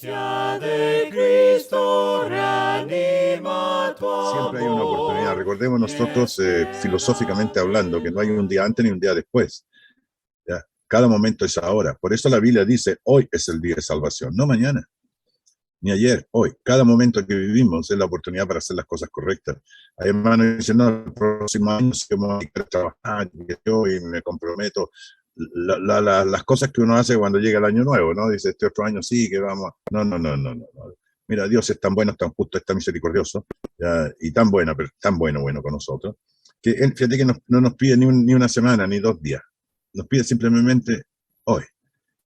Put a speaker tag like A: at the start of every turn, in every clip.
A: gracia de Cristo reanima tu amor.
B: Siempre hay una oportunidad. Recordemos nosotros, filosóficamente hablando, que no hay un día antes ni un día después. ¿Ya? Cada momento es ahora. Por eso la Biblia dice, hoy es el día de salvación, no mañana, ni ayer, hoy. Cada momento que vivimos es la oportunidad para hacer las cosas correctas. Hay hermanos que dicen, no, el próximo año sí que voy a trabajar, y yo y me comprometo. Las cosas que uno hace cuando llega el año nuevo, ¿no? Dice, este otro año sí que vamos. No, no, no, no, no. Mira, Dios es tan bueno, tan justo, es tan misericordioso, ¿ya? Y tan bueno, pero tan bueno con nosotros, que él, fíjate que no nos pide ni una semana, ni 2 días. Nos pide simplemente hoy.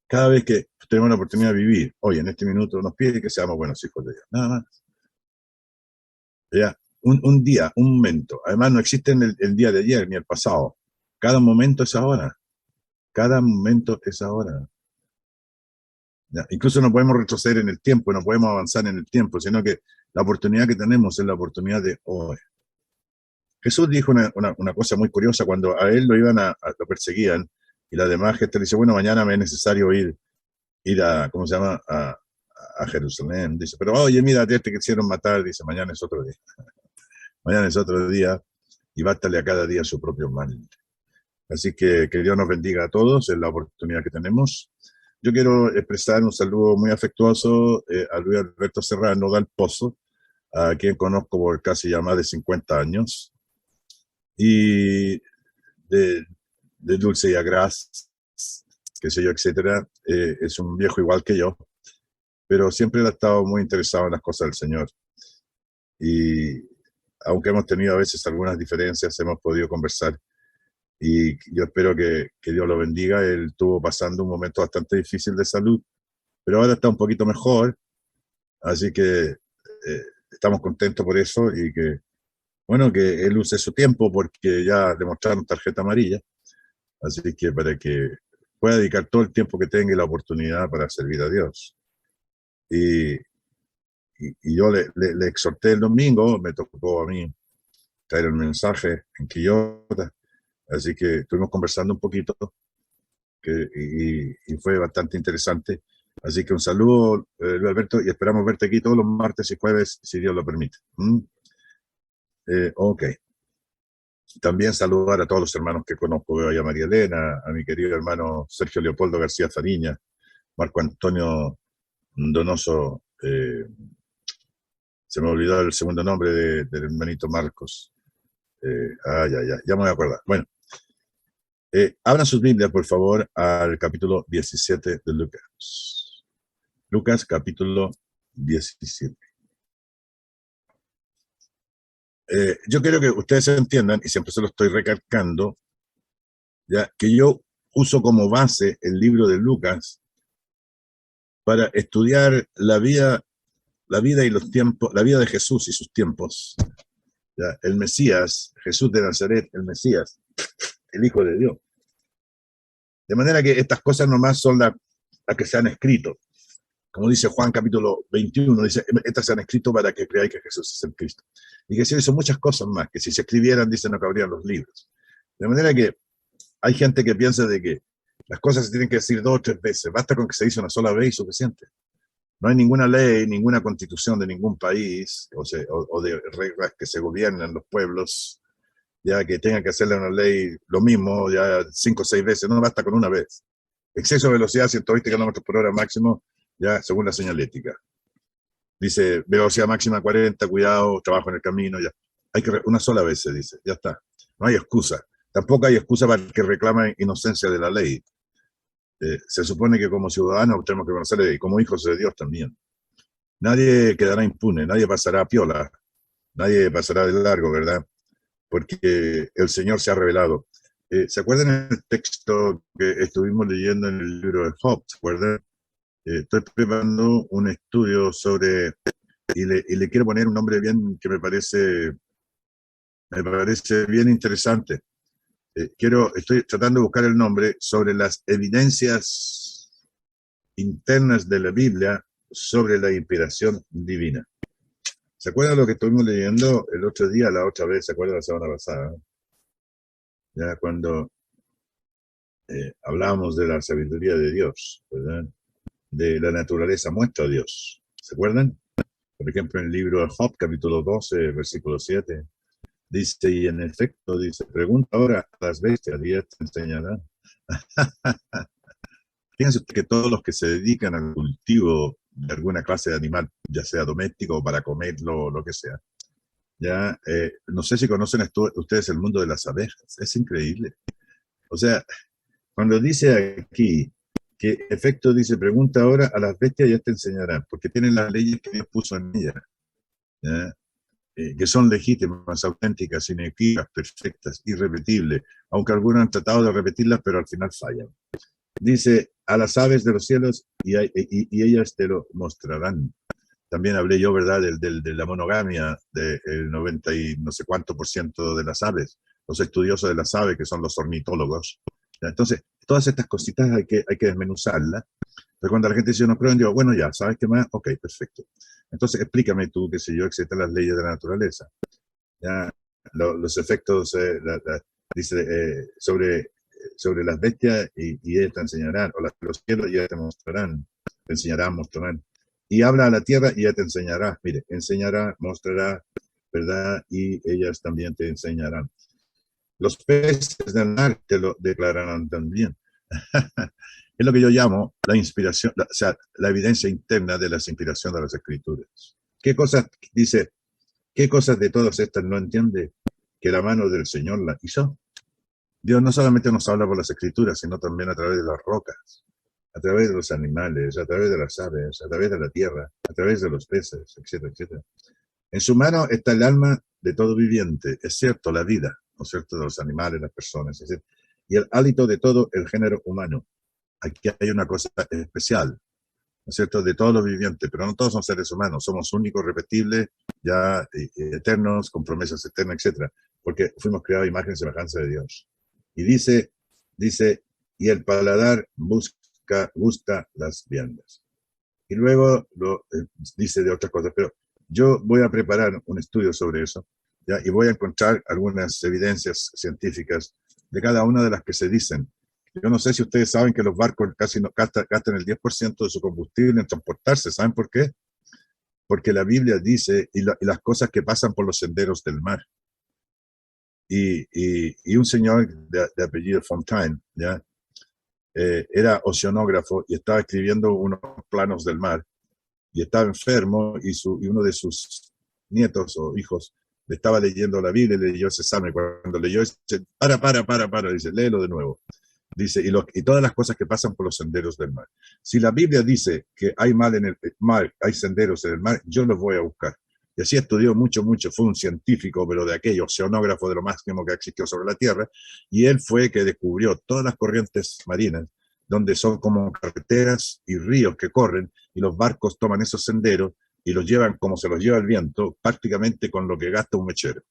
B: Cada vez que tenemos la oportunidad de vivir, hoy, en este minuto, nos pide que seamos buenos hijos de Dios. Nada más. ¿Ya? Un día, un momento. Además, no existe el día de ayer ni el pasado. Cada momento es ahora. Cada momento es ahora. ¿Ya? Incluso no podemos retroceder en el tiempo, no podemos avanzar en el tiempo, sino que la oportunidad que tenemos es la oportunidad de hoy. Jesús dijo una cosa muy curiosa cuando a él lo perseguían y la demás gente le dice, bueno, mañana me es necesario ir a, ¿cómo se llama? A Jerusalén. Dice, pero oye, mira, te quisieron matar. Dice, mañana es otro día. Mañana es otro día y bástale a cada día su propio mal. Así que Dios nos bendiga a todos en la oportunidad que tenemos. Yo quiero expresar un saludo muy afectuoso a Luis Alberto Serrano del Pozo, a quien conozco por casi ya más de 50 años, y de Dulce y Agraz, qué sé yo, etcétera. Es un viejo igual que yo, pero siempre ha estado muy interesado en las cosas del Señor. Y aunque hemos tenido a veces algunas diferencias, hemos podido conversar. Y yo espero que Dios lo bendiga. Él estuvo pasando un momento bastante difícil de salud, pero ahora está un poquito mejor. Así que estamos contentos por eso y que, bueno, que él use su tiempo porque ya demostraron tarjeta amarilla. Así que para que pueda dedicar todo el tiempo que tenga y la oportunidad para servir a Dios. Y, y yo le exhorté el domingo, me tocó a mí traer el mensaje en Quillota, así que estuvimos conversando un poquito y fue bastante interesante. Así que un saludo, Luis Alberto, y esperamos verte aquí todos los martes y jueves, si Dios lo permite. Ok. También saludar a todos los hermanos que conozco, veo ahí a María Elena, a mi querido hermano Sergio Leopoldo García Fariña, Marco Antonio Donoso, se me olvidó el segundo nombre del hermanito Marcos. Ya me voy a acordar. Bueno, abran sus Biblias, por favor, al capítulo 17 de Lucas. Lucas, capítulo 17. Yo quiero que ustedes entiendan, y siempre se lo estoy recalcando, ya que yo uso como base el libro de Lucas para estudiar la vida y los tiempos, la vida de Jesús y sus tiempos. ¿Ya? El Mesías, Jesús de Nazaret, el Mesías, el Hijo de Dios. De manera que estas cosas nomás son las que se han escrito. Como dice Juan capítulo 21, dice, estas se han escrito para que creáis que Jesús es el Cristo. Y que se hizo muchas cosas más, que si se escribieran, dice, no cabrían los libros. De manera que hay gente que piensa de que las cosas se tienen que decir 2 o 3 veces, basta con que se dice una sola vez y suficiente. No hay ninguna ley, ninguna constitución de ningún país o de reglas que se gobiernan los pueblos, ya que tengan que hacerle una ley lo mismo, ya 5 o 6 veces, no basta con una vez. Exceso de velocidad, 120 kilómetros por hora máximo, ya según la señalética. Dice, velocidad máxima 40, cuidado, trabajo en el camino, ya. Hay que una sola vez se dice, ya está. No hay excusa. Tampoco hay excusa para el que reclama inocencia de la ley. Se supone que como ciudadanos tenemos que conocer la ley, como hijos de Dios también. Nadie quedará impune, nadie pasará a piola, nadie pasará de largo, ¿verdad? Porque el Señor se ha revelado. ¿Se acuerdan el texto que estuvimos leyendo en el libro de Job? ¿Se acuerdan? Estoy preparando un estudio sobre, y le quiero poner un nombre bien que me parece bien interesante. Estoy tratando de buscar el nombre sobre las evidencias internas de la Biblia sobre la inspiración divina. ¿Se acuerdan lo que estuvimos leyendo el otro día, la otra vez? ¿Se acuerdan la semana pasada? Ya cuando hablábamos de la sabiduría de Dios, ¿verdad? de la naturaleza muestra a Dios. ¿Se acuerdan? Por ejemplo, en el libro de Job, capítulo 12, versículo 7, dice, y en efecto, dice, pregunta ahora a las bestias y ellas te enseñarán. Fíjense usted que todos los que se dedican al cultivo de alguna clase de animal, ya sea doméstico o para comerlo o lo que sea, ya, no sé si conocen ustedes el mundo de las abejas, es increíble. O sea, cuando dice aquí que efecto dice, pregunta ahora a las bestias y ellas te enseñarán, porque tienen las leyes que Dios puso en ellas, ¿ya? Que son legítimas, auténticas, inequívocas, perfectas, irrepetibles, aunque algunos han tratado de repetirlas, pero al final fallan. Dice, a las aves de los cielos y ellas te lo mostrarán. También hablé yo, ¿verdad?, de la monogamia del 90 y no sé cuánto por ciento de las aves, los estudiosos de las aves, que son los ornitólogos. Entonces, todas estas cositas hay que desmenuzarlas. Pero cuando la gente dice, no creo en Dios, bueno, ya, ¿sabes qué más? Ok, perfecto. Entonces, explícame tú, qué sé yo, existen las leyes de la naturaleza. Ya, los efectos, dice, sobre las bestias y ellas te enseñarán, o los cielos y ellas te mostrarán, te enseñarán, mostrarán. Y habla a la tierra y ella te enseñará, mire, enseñará, mostrará, ¿verdad? Y ellas también te enseñarán. Los peces del mar te lo declararán también. Es lo que yo llamo la inspiración, o sea, la evidencia interna de la inspiración de las escrituras. ¿Qué cosas, dice, qué cosas de todas estas no entiende que la mano del Señor la hizo? Dios no solamente nos habla por las escrituras, sino también a través de las rocas, a través de los animales, a través de las aves, a través de la tierra, a través de los peces, etcétera, etcétera. En su mano está el alma de todo viviente, es cierto, la vida, ¿no es cierto?, de los animales, las personas, etc. Y el hálito de todo el género humano. Aquí hay una cosa especial, ¿no es cierto?, de todos los vivientes, pero no todos son seres humanos, somos únicos, repetibles, ya eternos, con promesas eternas, etc. Porque fuimos creados a imagen y semejanza de Dios. Y dice, y el paladar gusta las viandas. Y luego dice de otras cosas, pero yo voy a preparar un estudio sobre eso, ¿ya? Y voy a encontrar algunas evidencias científicas de cada una de las que se dicen. Yo no sé si ustedes saben que los barcos casi no gastan el 10% de su combustible en transportarse. ¿Saben por qué? Porque la Biblia dice, y las cosas que pasan por los senderos del mar. Y un señor de apellido Fontaine, ¿ya? Era oceanógrafo y estaba escribiendo unos planos del mar y estaba enfermo y uno de sus nietos o hijos le estaba leyendo la Biblia y le leyó ese salmo. Cuando leyó, dice, para, dice, léelo de nuevo. Dice, y todas las cosas que pasan por los senderos del mar. Si la Biblia dice que hay mal en el mar, hay senderos en el mar, yo los voy a buscar. Y así estudió mucho, fue un científico, pero de aquello, oceanógrafo de lo máximo que existió sobre la Tierra, y él fue que descubrió todas las corrientes marinas, donde son como carreteras y ríos que corren, y los barcos toman esos senderos y los llevan como se los lleva el viento, prácticamente con lo que gasta un mechero.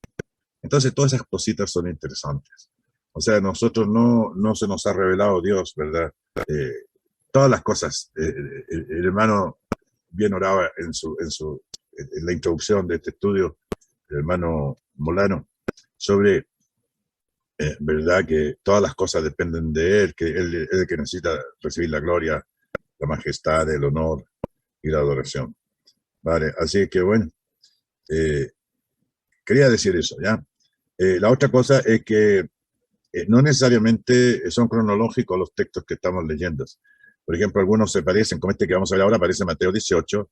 B: Entonces, todas esas cositas son interesantes. O sea, nosotros no se nos ha revelado Dios, ¿verdad? Eh, todas las cosas. El hermano bien oraba en la introducción de este estudio, el hermano Molano, sobre, ¿verdad? Que todas las cosas dependen de él, que él es el que necesita recibir la gloria, la majestad, el honor y la adoración. Vale, así que bueno, quería decir eso, ¿ya? La otra cosa es que no necesariamente son cronológicos los textos que estamos leyendo. Por ejemplo, algunos se parecen, como este que vamos a ver ahora, aparece en Mateo 18,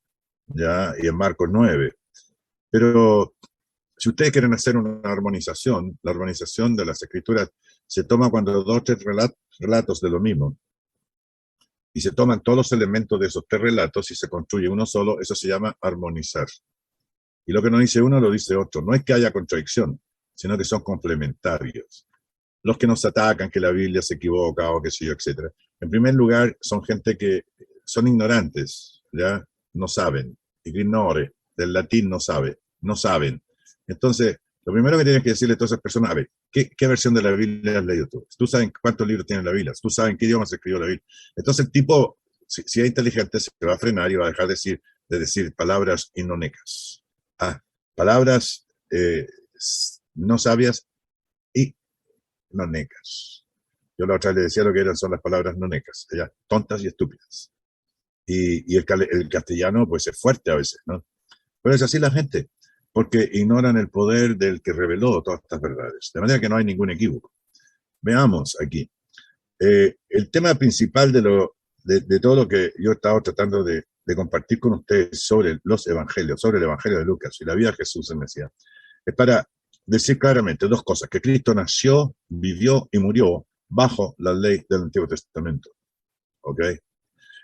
B: ¿ya? Y en Marcos 9. Pero si ustedes quieren hacer una armonización, la armonización de las escrituras se toma cuando dos o tres relatos de lo mismo. Y se toman todos los elementos de esos tres relatos y se construye uno solo, eso se llama armonizar. Y lo que no dice uno lo dice otro. No es que haya contradicción, sino que son complementarios. Los que nos atacan, que la Biblia se equivoca o qué sé yo, etc. En primer lugar, son gente que son ignorantes, ¿ya? No saben. Ignore, del latín no sabe, no saben. Entonces, lo primero que tienes que decirle a todas esas personas, a ver, ¿qué versión de la Biblia has leído tú? Tú sabes cuántos libros tiene la Biblia, tú sabes en qué idioma se escribió la Biblia. Entonces el tipo, si es inteligente, se va a frenar y va a dejar de decir palabras inonecas. Palabras no sabias y nonecas. Yo la otra vez le decía lo que son las palabras nonecas, tontas y estúpidas. Y el castellano, pues, es fuerte a veces, ¿no? Pero es así la gente, porque ignoran el poder del que reveló todas estas verdades. De manera que no hay ningún equívoco. Veamos aquí. El tema principal de todo lo que yo he estado tratando de compartir con ustedes sobre los evangelios, sobre el evangelio de Lucas y la vida de Jesús el Mesías, es para decir claramente dos cosas: que Cristo nació, vivió y murió bajo la ley del Antiguo Testamento. ¿Ok?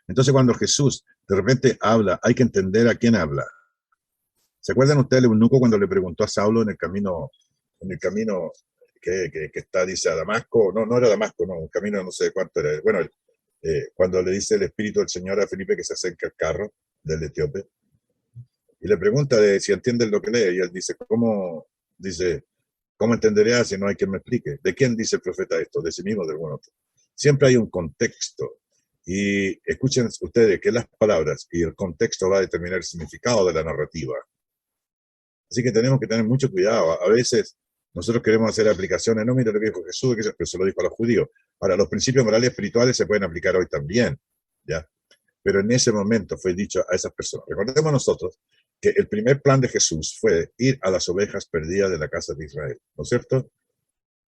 B: Entonces, cuando Jesús de repente habla, hay que entender a quién habla. ¿Se acuerdan ustedes del eunuco cuando le preguntó a Saulo en el camino que está, dice, a Damasco? No, no era Damasco, no, un camino no sé cuánto era. Bueno, cuando le dice el Espíritu del Señor a Felipe que se acerca al carro del etíope, y le pregunta de si entienden lo que lee, y él dice, ¿cómo entenderé si no hay quien me explique? ¿De quién dice el profeta esto? ¿De sí mismo o de algún otro? Siempre hay un contexto. Y escuchen ustedes que las palabras y el contexto va a determinar el significado de la narrativa. Así que tenemos que tener mucho cuidado. A veces nosotros queremos hacer aplicaciones, no, mira lo que dijo Jesús, pero se lo dijo a los judíos. Ahora, los principios morales espirituales se pueden aplicar hoy también, ¿ya? Pero en ese momento fue dicho a esas personas. Recordemos nosotros que el primer plan de Jesús fue ir a las ovejas perdidas de la casa de Israel, ¿no es cierto?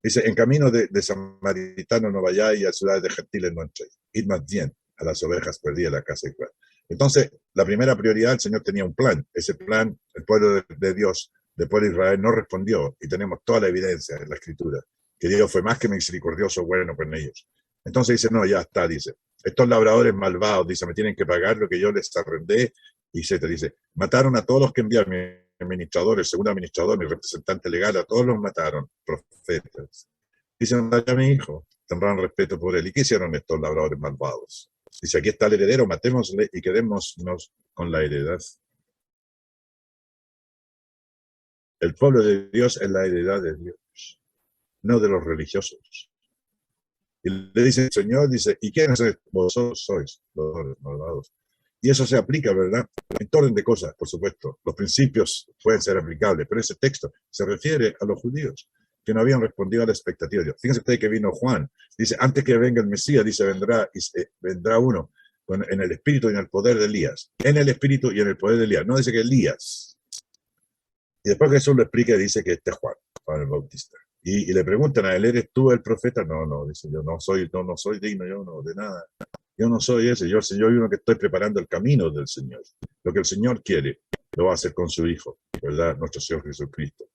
B: Dice, en camino de samaritanos no vayáis y a ciudades de gentiles no entréis. Id más bien a las ovejas perdidas de la casa de Israel. Entonces, la primera prioridad, el Señor tenía un plan. Ese plan, el pueblo de Dios, del pueblo de Israel, no respondió. Y tenemos toda la evidencia en la Escritura, que Dios fue más que misericordioso, bueno con ellos. Entonces dice, no, ya está, dice. Estos labradores malvados, dice, me tienen que pagar lo que yo les arrendé. Y se te dice, mataron a todos los que enviaron, mi administrador, el segundo administrador, mi representante legal, a todos los mataron, profetas. Dicen, vaya mi hijo, tendrán respeto por él. ¿Y qué hicieron estos labradores malvados? Dice, aquí está el heredero, matémosle y quedémonos con la heredad. El pueblo de Dios es la heredad de Dios, no de los religiosos. Y le dice el Señor, dice, ¿y quiénes vosotros sois los malvados? Y eso se aplica, ¿verdad? En todo orden de cosas, por supuesto. Los principios pueden ser aplicables, pero ese texto se refiere a los judíos que no habían respondido a la expectativa de Dios. Fíjense ustedes que vino Juan. Dice, antes que venga el Mesías, dice, vendrá uno en el espíritu y en el poder de Elías. En el espíritu y en el poder de Elías. No dice que Elías. Y después Jesús lo explica y dice que este es Juan el Bautista. Y le preguntan a él, ¿eres tú el profeta? No, dice, yo no soy digno, yo no, de nada. Yo no soy ese, yo soy uno que estoy preparando el camino del Señor. Lo que el Señor quiere, lo va a hacer con su Hijo, ¿verdad? Nuestro Señor Jesucristo.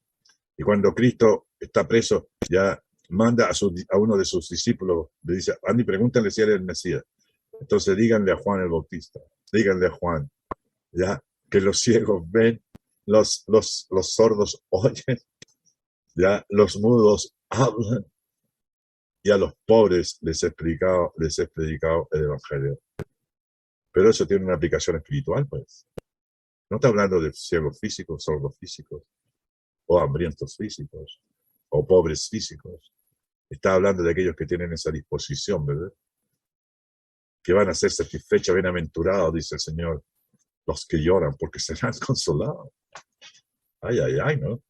B: Y cuando Cristo está preso, ya manda a uno de sus discípulos, le dice, Andy, pregúntale si él es el Mesías. Entonces díganle a Juan el Bautista, díganle a Juan, ya, que los ciegos ven, los sordos oyen, ya, los mudos hablan, y a los pobres les he predicado el Evangelio. Pero eso tiene una aplicación espiritual, pues. No está hablando de ciegos físicos, sordos físicos, o hambrientos físicos, o pobres físicos. Está hablando de aquellos que tienen esa disposición, ¿verdad? Que van a ser satisfechos, bienaventurados, dice el Señor, los que lloran, porque serán consolados. Ay, ¿no?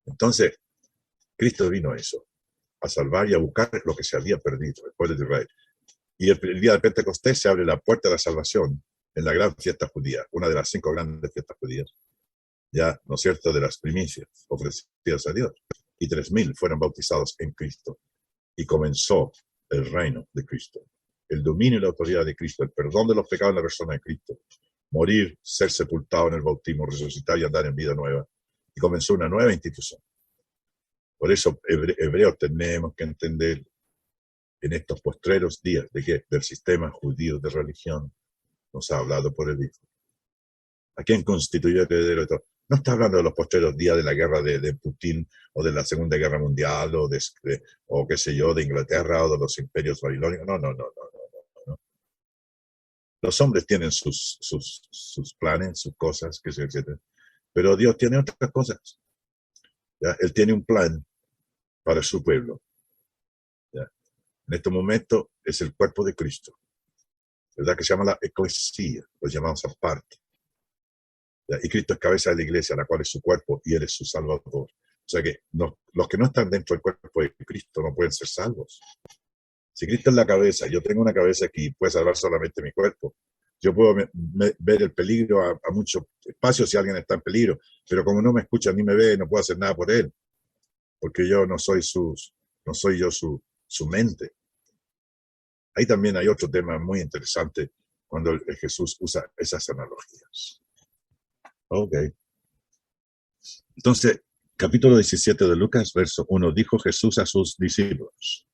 B: Entonces, Cristo vino a eso, a salvar y a buscar lo que se había perdido, el pueblo de Israel. Y el día de Pentecostés se abre la puerta de la salvación en la gran fiesta judía, una de las 5 grandes fiestas judías, ya, ¿no es cierto?, de las primicias ofrecidas a Dios. Y 3.000 fueron bautizados en Cristo. Y comenzó el reino de Cristo, el dominio y la autoridad de Cristo, el perdón de los pecados en la persona de Cristo, morir, ser sepultado en el bautismo, resucitar y andar en vida nueva. Y comenzó una nueva institución. Por eso, hebreos, tenemos que entender en estos postreros días de que del sistema judío de religión nos ha hablado por el Hijo. ¿A quién constituyó el heredero de todo? No está hablando de los postreros días de la guerra de Putin o de la Segunda Guerra Mundial o qué sé yo, de Inglaterra o de los imperios babilónicos. No. Los hombres tienen sus planes, sus cosas, qué sé yo, etc. Pero Dios tiene otras cosas. ¿Ya? Él tiene un plan para su pueblo. ¿Ya? En este momento es el cuerpo de Cristo, ¿verdad? Que se llama la eclesía, lo llamamos aparte. ¿Ya? Y Cristo es cabeza de la iglesia, la cual es su cuerpo y Él es su salvador. O sea que los que no están dentro del cuerpo de Cristo no pueden ser salvos. Si Cristo es la cabeza, yo tengo una cabeza que puede salvar solamente mi cuerpo. Yo puedo ver el peligro a mucho espacio si alguien está en peligro, pero como no me escucha ni me ve, no puedo hacer nada por él, porque yo no soy yo su mente. Ahí también hay otro tema muy interesante cuando Jesús usa esas analogías. Ok. Entonces, capítulo 17 de Lucas, verso 1, dijo Jesús a sus discípulos.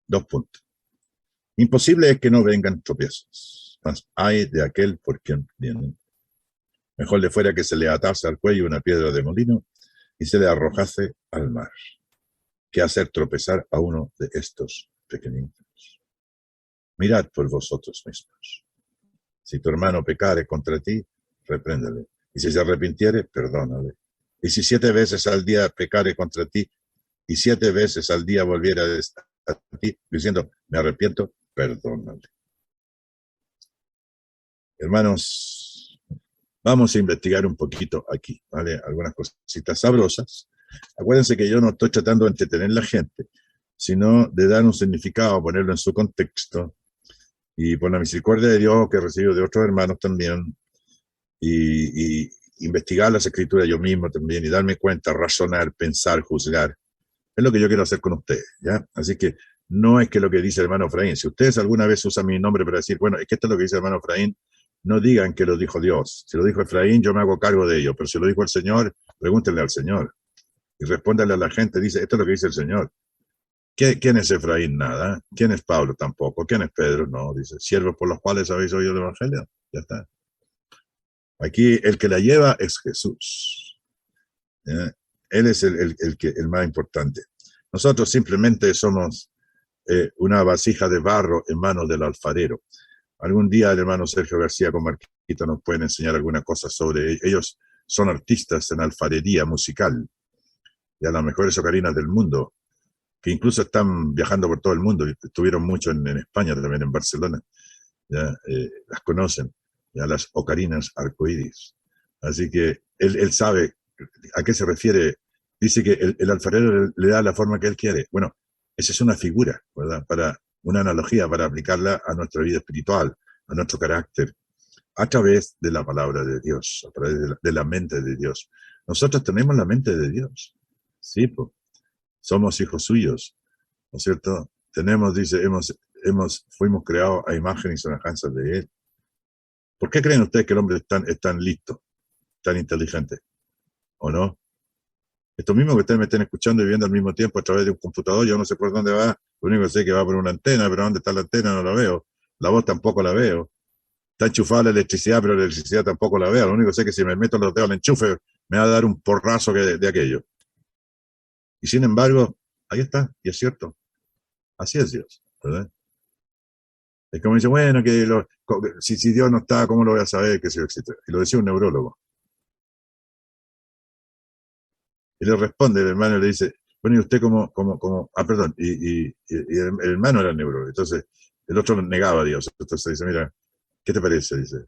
B: 2 puntos. Imposible es que no vengan tropiezos, mas hay de aquel por quien vienen. Mejor le fuera que se le atase al cuello una piedra de molino y se le arrojase al mar, que hacer tropezar a uno de estos pequeñitos. Mirad por vosotros mismos. Si tu hermano pecare contra ti, repréndele. Y si se arrepintiere, perdónale. Y si 7 veces al día pecare contra ti, y 7 veces al día volviera a ti, diciendo, me arrepiento, perdónale. Hermanos, vamos a investigar un poquito aquí, ¿vale? Algunas cositas sabrosas. Acuérdense que yo no estoy tratando de entretener a la gente, sino de dar un significado, ponerlo en su contexto, y por la misericordia de Dios que recibo de otros hermanos también, y investigar las escrituras yo mismo también, y darme cuenta, razonar, pensar, juzgar. Es lo que yo quiero hacer con ustedes, ¿ya? Así que no es que lo que dice el hermano Efraín. Si ustedes alguna vez usan mi nombre para decir, bueno, es que esto es lo que dice el hermano Efraín, no digan que lo dijo Dios. Si lo dijo Efraín, yo me hago cargo de ello. Pero si lo dijo el Señor, pregúntenle al Señor. Y respóndanle a la gente, dice, esto es lo que dice el Señor. ¿Quién es Efraín? Nada. ¿Quién es Pablo? Tampoco. ¿Quién es Pedro? No, dice, siervos por los cuales habéis oído el Evangelio. Ya está. Aquí el que la lleva es Jesús. ¿Ya? Él es el más importante. Nosotros simplemente somos una vasija de barro en manos del alfarero. Algún día el hermano Sergio García con Marquito nos pueden enseñar alguna cosa sobre ellos. Son artistas en alfarería musical, de las mejores ocarinas del mundo, que incluso están viajando por todo el mundo. Estuvieron mucho en España, también en Barcelona. ¿Ya? Las conocen, ya las ocarinas arcoíris. Así que él sabe a qué se refiere. Dice que el alfarero le da la forma que él quiere. Bueno, esa es una figura, ¿verdad? Para una analogía, para aplicarla a nuestra vida espiritual, a nuestro carácter, a través de la palabra de Dios, a través de la mente de Dios. Nosotros tenemos la mente de Dios, sí, pues, somos hijos suyos, ¿no es cierto? Tenemos, dice, fuimos creados a imagen y semejanza de Él. ¿Por qué creen ustedes que el hombre es tan listo, tan inteligente? ¿O no? Esto mismo que ustedes me estén escuchando y viendo al mismo tiempo a través de un computador, yo no sé por dónde va, lo único que sé es que va por una antena, pero ¿dónde está la antena? No la veo. La voz tampoco la veo. Está enchufada la electricidad, pero la electricidad tampoco la veo. Lo único que sé es que si me meto los dedos al enchufe, me va a dar un porrazo de aquello. Y sin embargo, ahí está, y es cierto. Así es Dios, ¿verdad? Es como dice, bueno, si Dios no está, ¿cómo lo voy a saber que Dios existe? Y lo decía un neurólogo. Y le responde el hermano y le dice, bueno, ¿y usted perdón, y el hermano era neurólogo. Entonces, el otro negaba a Dios. Entonces dice, mira, ¿qué te parece? Dice,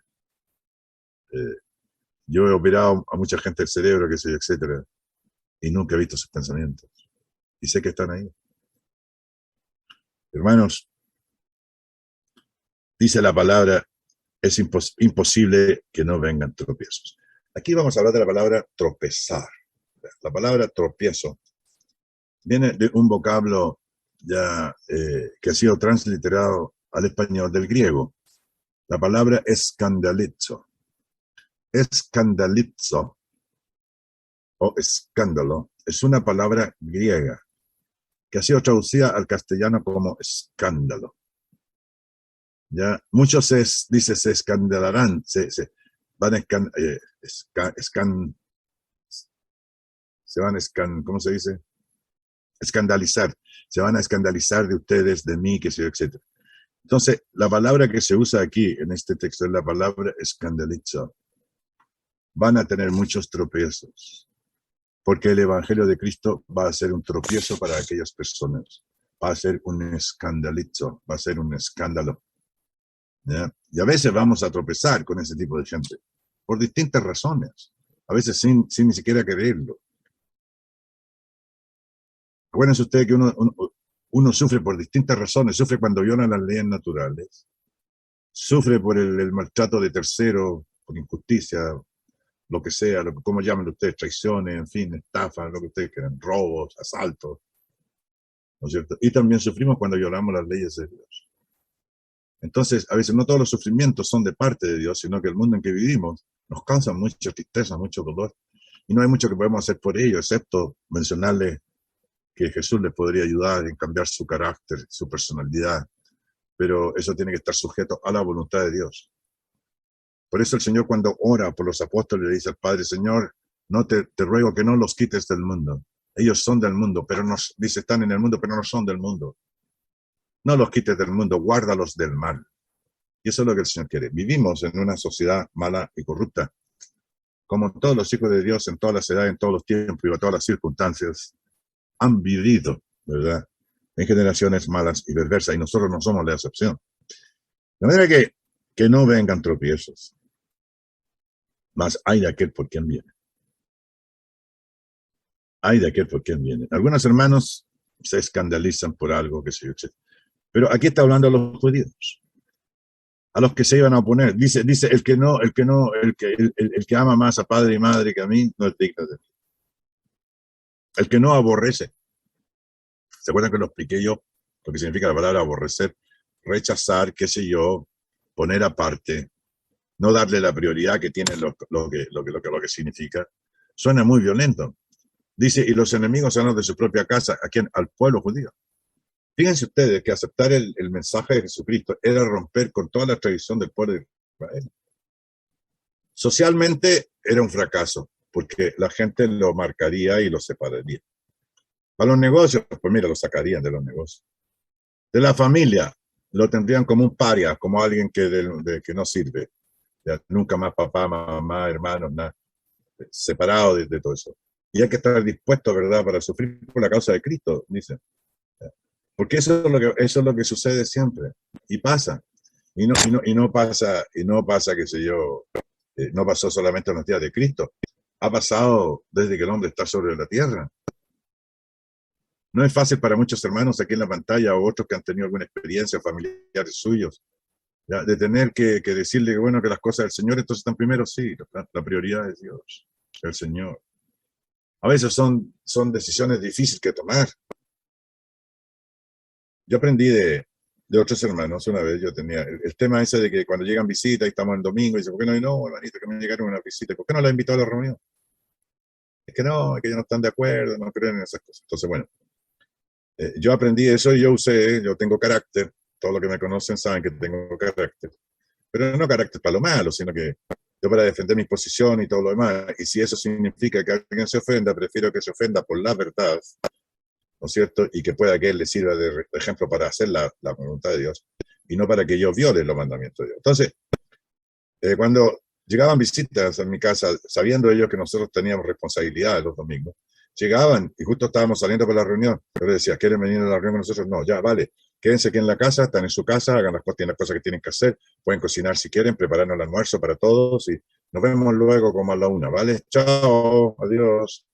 B: yo he operado a mucha gente el cerebro, que sé yo, etcétera, y nunca he visto sus pensamientos. Y sé que están ahí. Hermanos, dice la palabra, es imposible que no vengan tropiezos. Aquí vamos a hablar de la palabra tropezar. La palabra tropiezo viene de un vocablo ya que ha sido transliterado al español del griego. La palabra escandalizo. Escandalizo o escándalo es una palabra griega que ha sido traducida al castellano como escándalo. Ya muchos se escandalarán, van a ¿cómo se dice? Escandalizar. Se van a escandalizar de ustedes, de mí, que sé yo, etc. Entonces, la palabra que se usa aquí en este texto es la palabra escandalizo. Van a tener muchos tropiezos, porque el Evangelio de Cristo va a ser un tropiezo para aquellas personas. Va a ser un escandalizo, va a ser un escándalo. ¿Ya? Y a veces vamos a tropezar con ese tipo de gente, por distintas razones, a veces sin ni siquiera quererlo. Acuérdense ustedes que uno sufre por distintas razones, sufre cuando violan las leyes naturales, sufre por el maltrato de terceros, por injusticia, lo que sea, como llamen ustedes, traiciones, en fin, estafas, lo que ustedes quieran, robos, asaltos, ¿no es cierto? Y también sufrimos cuando violamos las leyes de Dios. Entonces, a veces no todos los sufrimientos son de parte de Dios, sino que el mundo en que vivimos nos causa mucha tristeza, mucho dolor, y no hay mucho que podemos hacer por ello, excepto mencionarles que Jesús les podría ayudar en cambiar su carácter, su personalidad, pero eso tiene que estar sujeto a la voluntad de Dios. Por eso el Señor, cuando ora por los apóstoles, le dice al Padre: Señor, no te ruego que no los quites del mundo. Ellos son del mundo, pero no, dice, están en el mundo, pero no son del mundo. No los quites del mundo, guárdalos del mal. Y eso es lo que el Señor quiere. Vivimos en una sociedad mala y corrupta. Como todos los hijos de Dios, en todas las edades, en todos los tiempos y en todas las circunstancias, han vivido, ¿verdad?, en generaciones malas y perversas, y nosotros no somos la excepción. De manera que no vengan tropiezos, mas hay de aquel por quien viene. Hay de aquel por quien viene. Algunos hermanos se escandalizan por algo, que sé yo, etc. Pero aquí está hablando a los judíos, a los que se iban a oponer. Dice, el que ama más a padre y madre que a mí, no es digno de mí. El que no aborrece. ¿Se acuerdan que lo expliqué yo? Lo que significa la palabra aborrecer, rechazar, qué sé yo, poner aparte, no darle la prioridad que tiene lo que significa. Suena muy violento. Dice, y los enemigos sanos de su propia casa, ¿a quién? Al pueblo judío. Fíjense ustedes que aceptar el mensaje de Jesucristo era romper con toda la tradición del pueblo de Israel. Socialmente era un fracaso, porque la gente lo marcaría y lo separaría. Para los negocios, pues mira, lo sacarían de los negocios. De la familia, lo tendrían como un paria, como alguien que no sirve. Ya, nunca más papá, mamá, hermanos, nada. Separado de todo eso. Y hay que estar dispuesto, ¿verdad?, para sufrir por la causa de Cristo, dicen. Porque eso es lo que sucede siempre. Y pasa. Y no pasa, qué sé yo, no pasó solamente en los días de Cristo. Ha pasado desde que el hombre está sobre la tierra. No es fácil para muchos hermanos aquí en la pantalla o otros que han tenido alguna experiencia, familiares suyos, ¿ya?, de tener que decirle que, bueno, que las cosas del Señor entonces están primero, sí, la prioridad es Dios, el Señor. A veces son decisiones difíciles que tomar. Yo aprendí de otros hermanos una vez. Yo tenía el tema ese de que cuando llegan visitas y estamos el domingo y dicen, ¿por qué no, hermanito, que me llegaron una visita? ¿Por qué no la invitó a la reunión? Es que no, es que ellos no están de acuerdo, no creen en esas cosas. Entonces, bueno, yo aprendí eso y yo tengo carácter. Todos los que me conocen saben que tengo carácter. Pero no carácter para lo malo, sino que yo para defender mi posición y todo lo demás. Y si eso significa que alguien se ofenda, prefiero que se ofenda por la verdad, ¿no es cierto? Y que pueda que él le sirva de ejemplo para hacer la voluntad de Dios y no para que yo viole los mandamientos de Dios. Entonces, cuando llegaban visitas a mi casa, sabiendo ellos que nosotros teníamos responsabilidad los domingos, llegaban y justo estábamos saliendo para la reunión. Yo les decía, ¿quieren venir a la reunión con nosotros? No, ya, vale. Quédense aquí en la casa, están en su casa, hagan las cosas que tienen que hacer, pueden cocinar si quieren, prepararnos el almuerzo para todos y nos vemos luego como a la 1, ¿vale? Chao, adiós.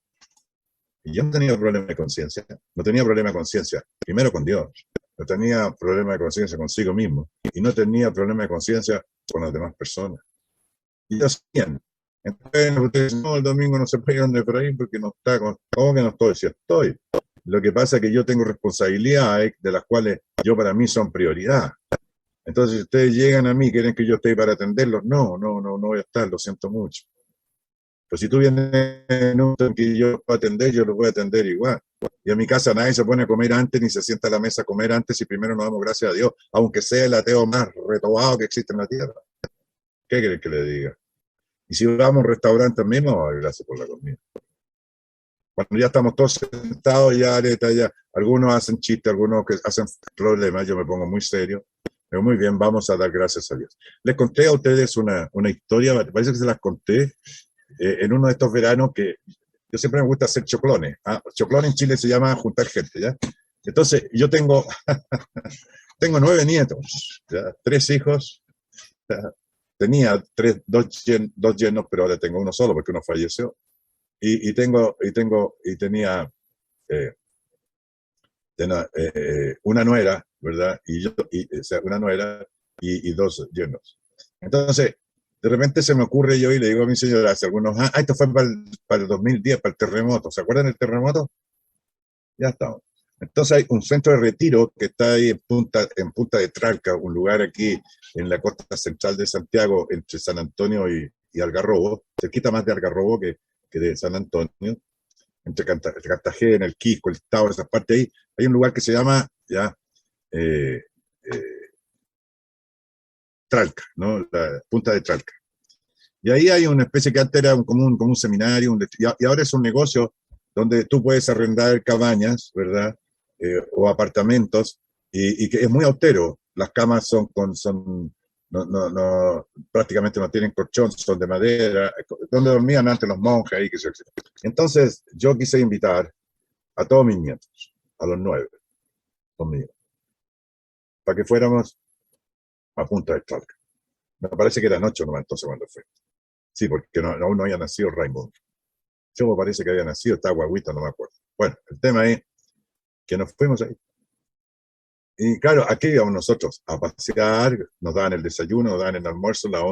B: Y yo no tenía problema de conciencia, no tenía problema de conciencia, primero con Dios, no tenía problema de conciencia consigo mismo, y no tenía problema de conciencia con las demás personas. Y lo hacían. Entonces, ustedes no, el domingo no se puede ir donde Efraín porque no está, ¿cómo que no estoy? Si estoy. Lo que pasa es que yo tengo responsabilidades de las cuales yo para mí son prioridad. Entonces, si ustedes llegan a mí, quieren que yo esté para atenderlos, no voy a estar, lo siento mucho. Pero si tú vienes en un en que yo puedo atender, yo lo voy a atender igual. Y en mi casa nadie se pone a comer antes, ni se sienta a la mesa a comer antes, y primero nos damos gracias a Dios, aunque sea el ateo más retobado que existe en la tierra. ¿Qué quieren que le diga? Y si vamos a un restaurante mismo, gracias por la comida. Cuando ya estamos todos sentados, ya algunos hacen chistes, algunos que hacen problemas, yo me pongo muy serio. Pero muy bien, vamos a dar gracias a Dios. Les conté a ustedes una historia, parece que se las conté, en uno de estos veranos que yo siempre me gusta hacer choclones. Choclón en Chile se llama juntar gente, ¿ya? Entonces, yo tengo 9 nietos, ¿ya? 3 hijos, ¿ya? Tenía 2 yernos, pero ahora tengo uno solo porque uno falleció. Y tenía una nuera, ¿verdad? O sea, una nuera y dos yernos. Entonces, de repente se me ocurre yo y le digo a mi señora hace algunos años, esto fue para el 2010, para el terremoto, ¿se acuerdan del terremoto? Ya estamos. Entonces hay un centro de retiro que está ahí en Punta de Tralca, un lugar aquí en la costa central de Santiago, entre San Antonio y Algarrobo, cerquita más de Algarrobo que de San Antonio, entre Cartagena, el Quisco, el Estado, esas partes ahí, hay un lugar que se llama ya eh, eh, Tralca, ¿no? La Punta de Tralca. Y ahí hay una especie que antes era como un seminario, y ahora es un negocio donde tú puedes arrendar cabañas, ¿verdad? O apartamentos, y que es muy austero. Las camas prácticamente no tienen colchón, son de madera, donde dormían antes los monjes ahí, que se. Entonces, yo quise invitar a todos mis nietos, a los 9, conmigo, para que fuéramos a Punta del Talca. Me parece que era 8 nomás entonces cuando fue. Sí, porque aún no había nacido Raymond. Yo me parece que había nacido, estaba guaguito, no me acuerdo. Bueno, el tema es que nos fuimos ahí. Y claro, aquí íbamos nosotros a pasear, nos daban el desayuno, nos daban el almuerzo, las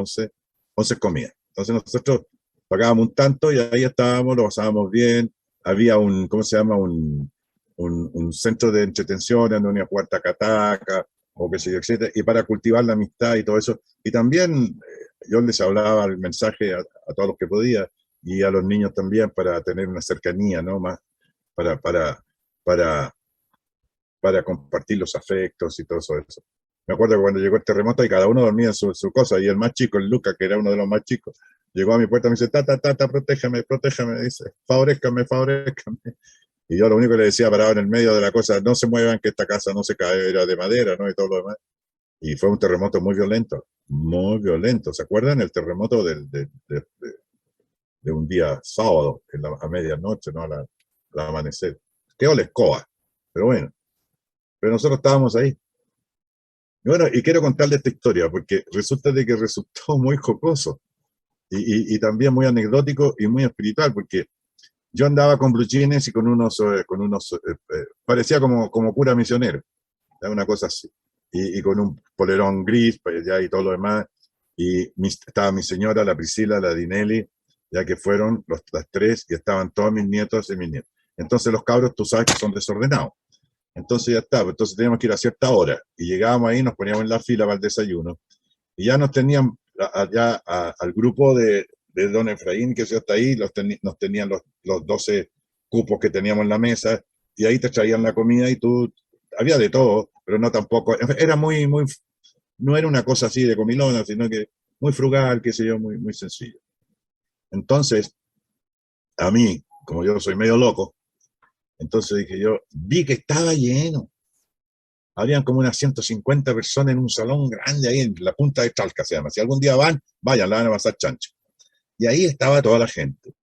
B: 11 comidas. Entonces nosotros pagábamos un tanto y ahí estábamos, lo pasábamos bien. Había ¿cómo se llama? Un centro de entretención donde uno iba a jugar taca-taca o qué sé yo, etcétera, y para cultivar la amistad y todo eso. Y también yo les hablaba el mensaje a todos los que podía y a los niños también para tener una cercanía, ¿no? Más para, para, para compartir los afectos y todo eso. Me acuerdo que cuando llegó el terremoto y cada uno dormía en su cosa, y el más chico, el Luca, que era uno de los más chicos, llegó a mi puerta y me dice, tata, protéjame, dice, favorezcame. Y yo lo único que le decía parado en el medio de la cosa, no se muevan, que esta casa no se cae, era de madera, ¿no? Y todo lo demás. Y fue un terremoto muy violento, muy violento. ¿Se acuerdan? El terremoto de un día sábado, a medianoche, ¿no? Al amanecer. Qué la escoba, pero bueno. Pero nosotros estábamos ahí. Y bueno, y quiero contarle esta historia, porque resulta de que resultó muy jocoso y también muy anecdótico y muy espiritual, porque yo andaba con blue jeans y parecía como cura misionero, una cosa así, y con un polerón gris, pues, ya, y todo lo demás, y estaba mi señora, la Priscila, la Dinelli, ya que fueron las tres, y estaban todos mis nietos y mis nietos. Entonces los cabros, tú sabes que son desordenados. Entonces ya está, entonces teníamos que ir a cierta hora, y llegábamos ahí, nos poníamos en la fila para el desayuno, y ya nos tenían, al grupo de don Efraín, que se está ahí, nos tenían los 12 cupos que teníamos en la mesa, y ahí te traían la comida y tú, había de todo, pero no tampoco, era no era una cosa así de comilona, sino que muy frugal, qué sé yo, muy sencillo. Entonces, a mí, como yo soy medio loco, entonces dije yo, vi que estaba lleno. Habían como unas 150 personas en un salón grande ahí en la Punta de Talca, se llama. Si algún día vayan, la van a pasar chancho. Y ahí estaba toda la gente.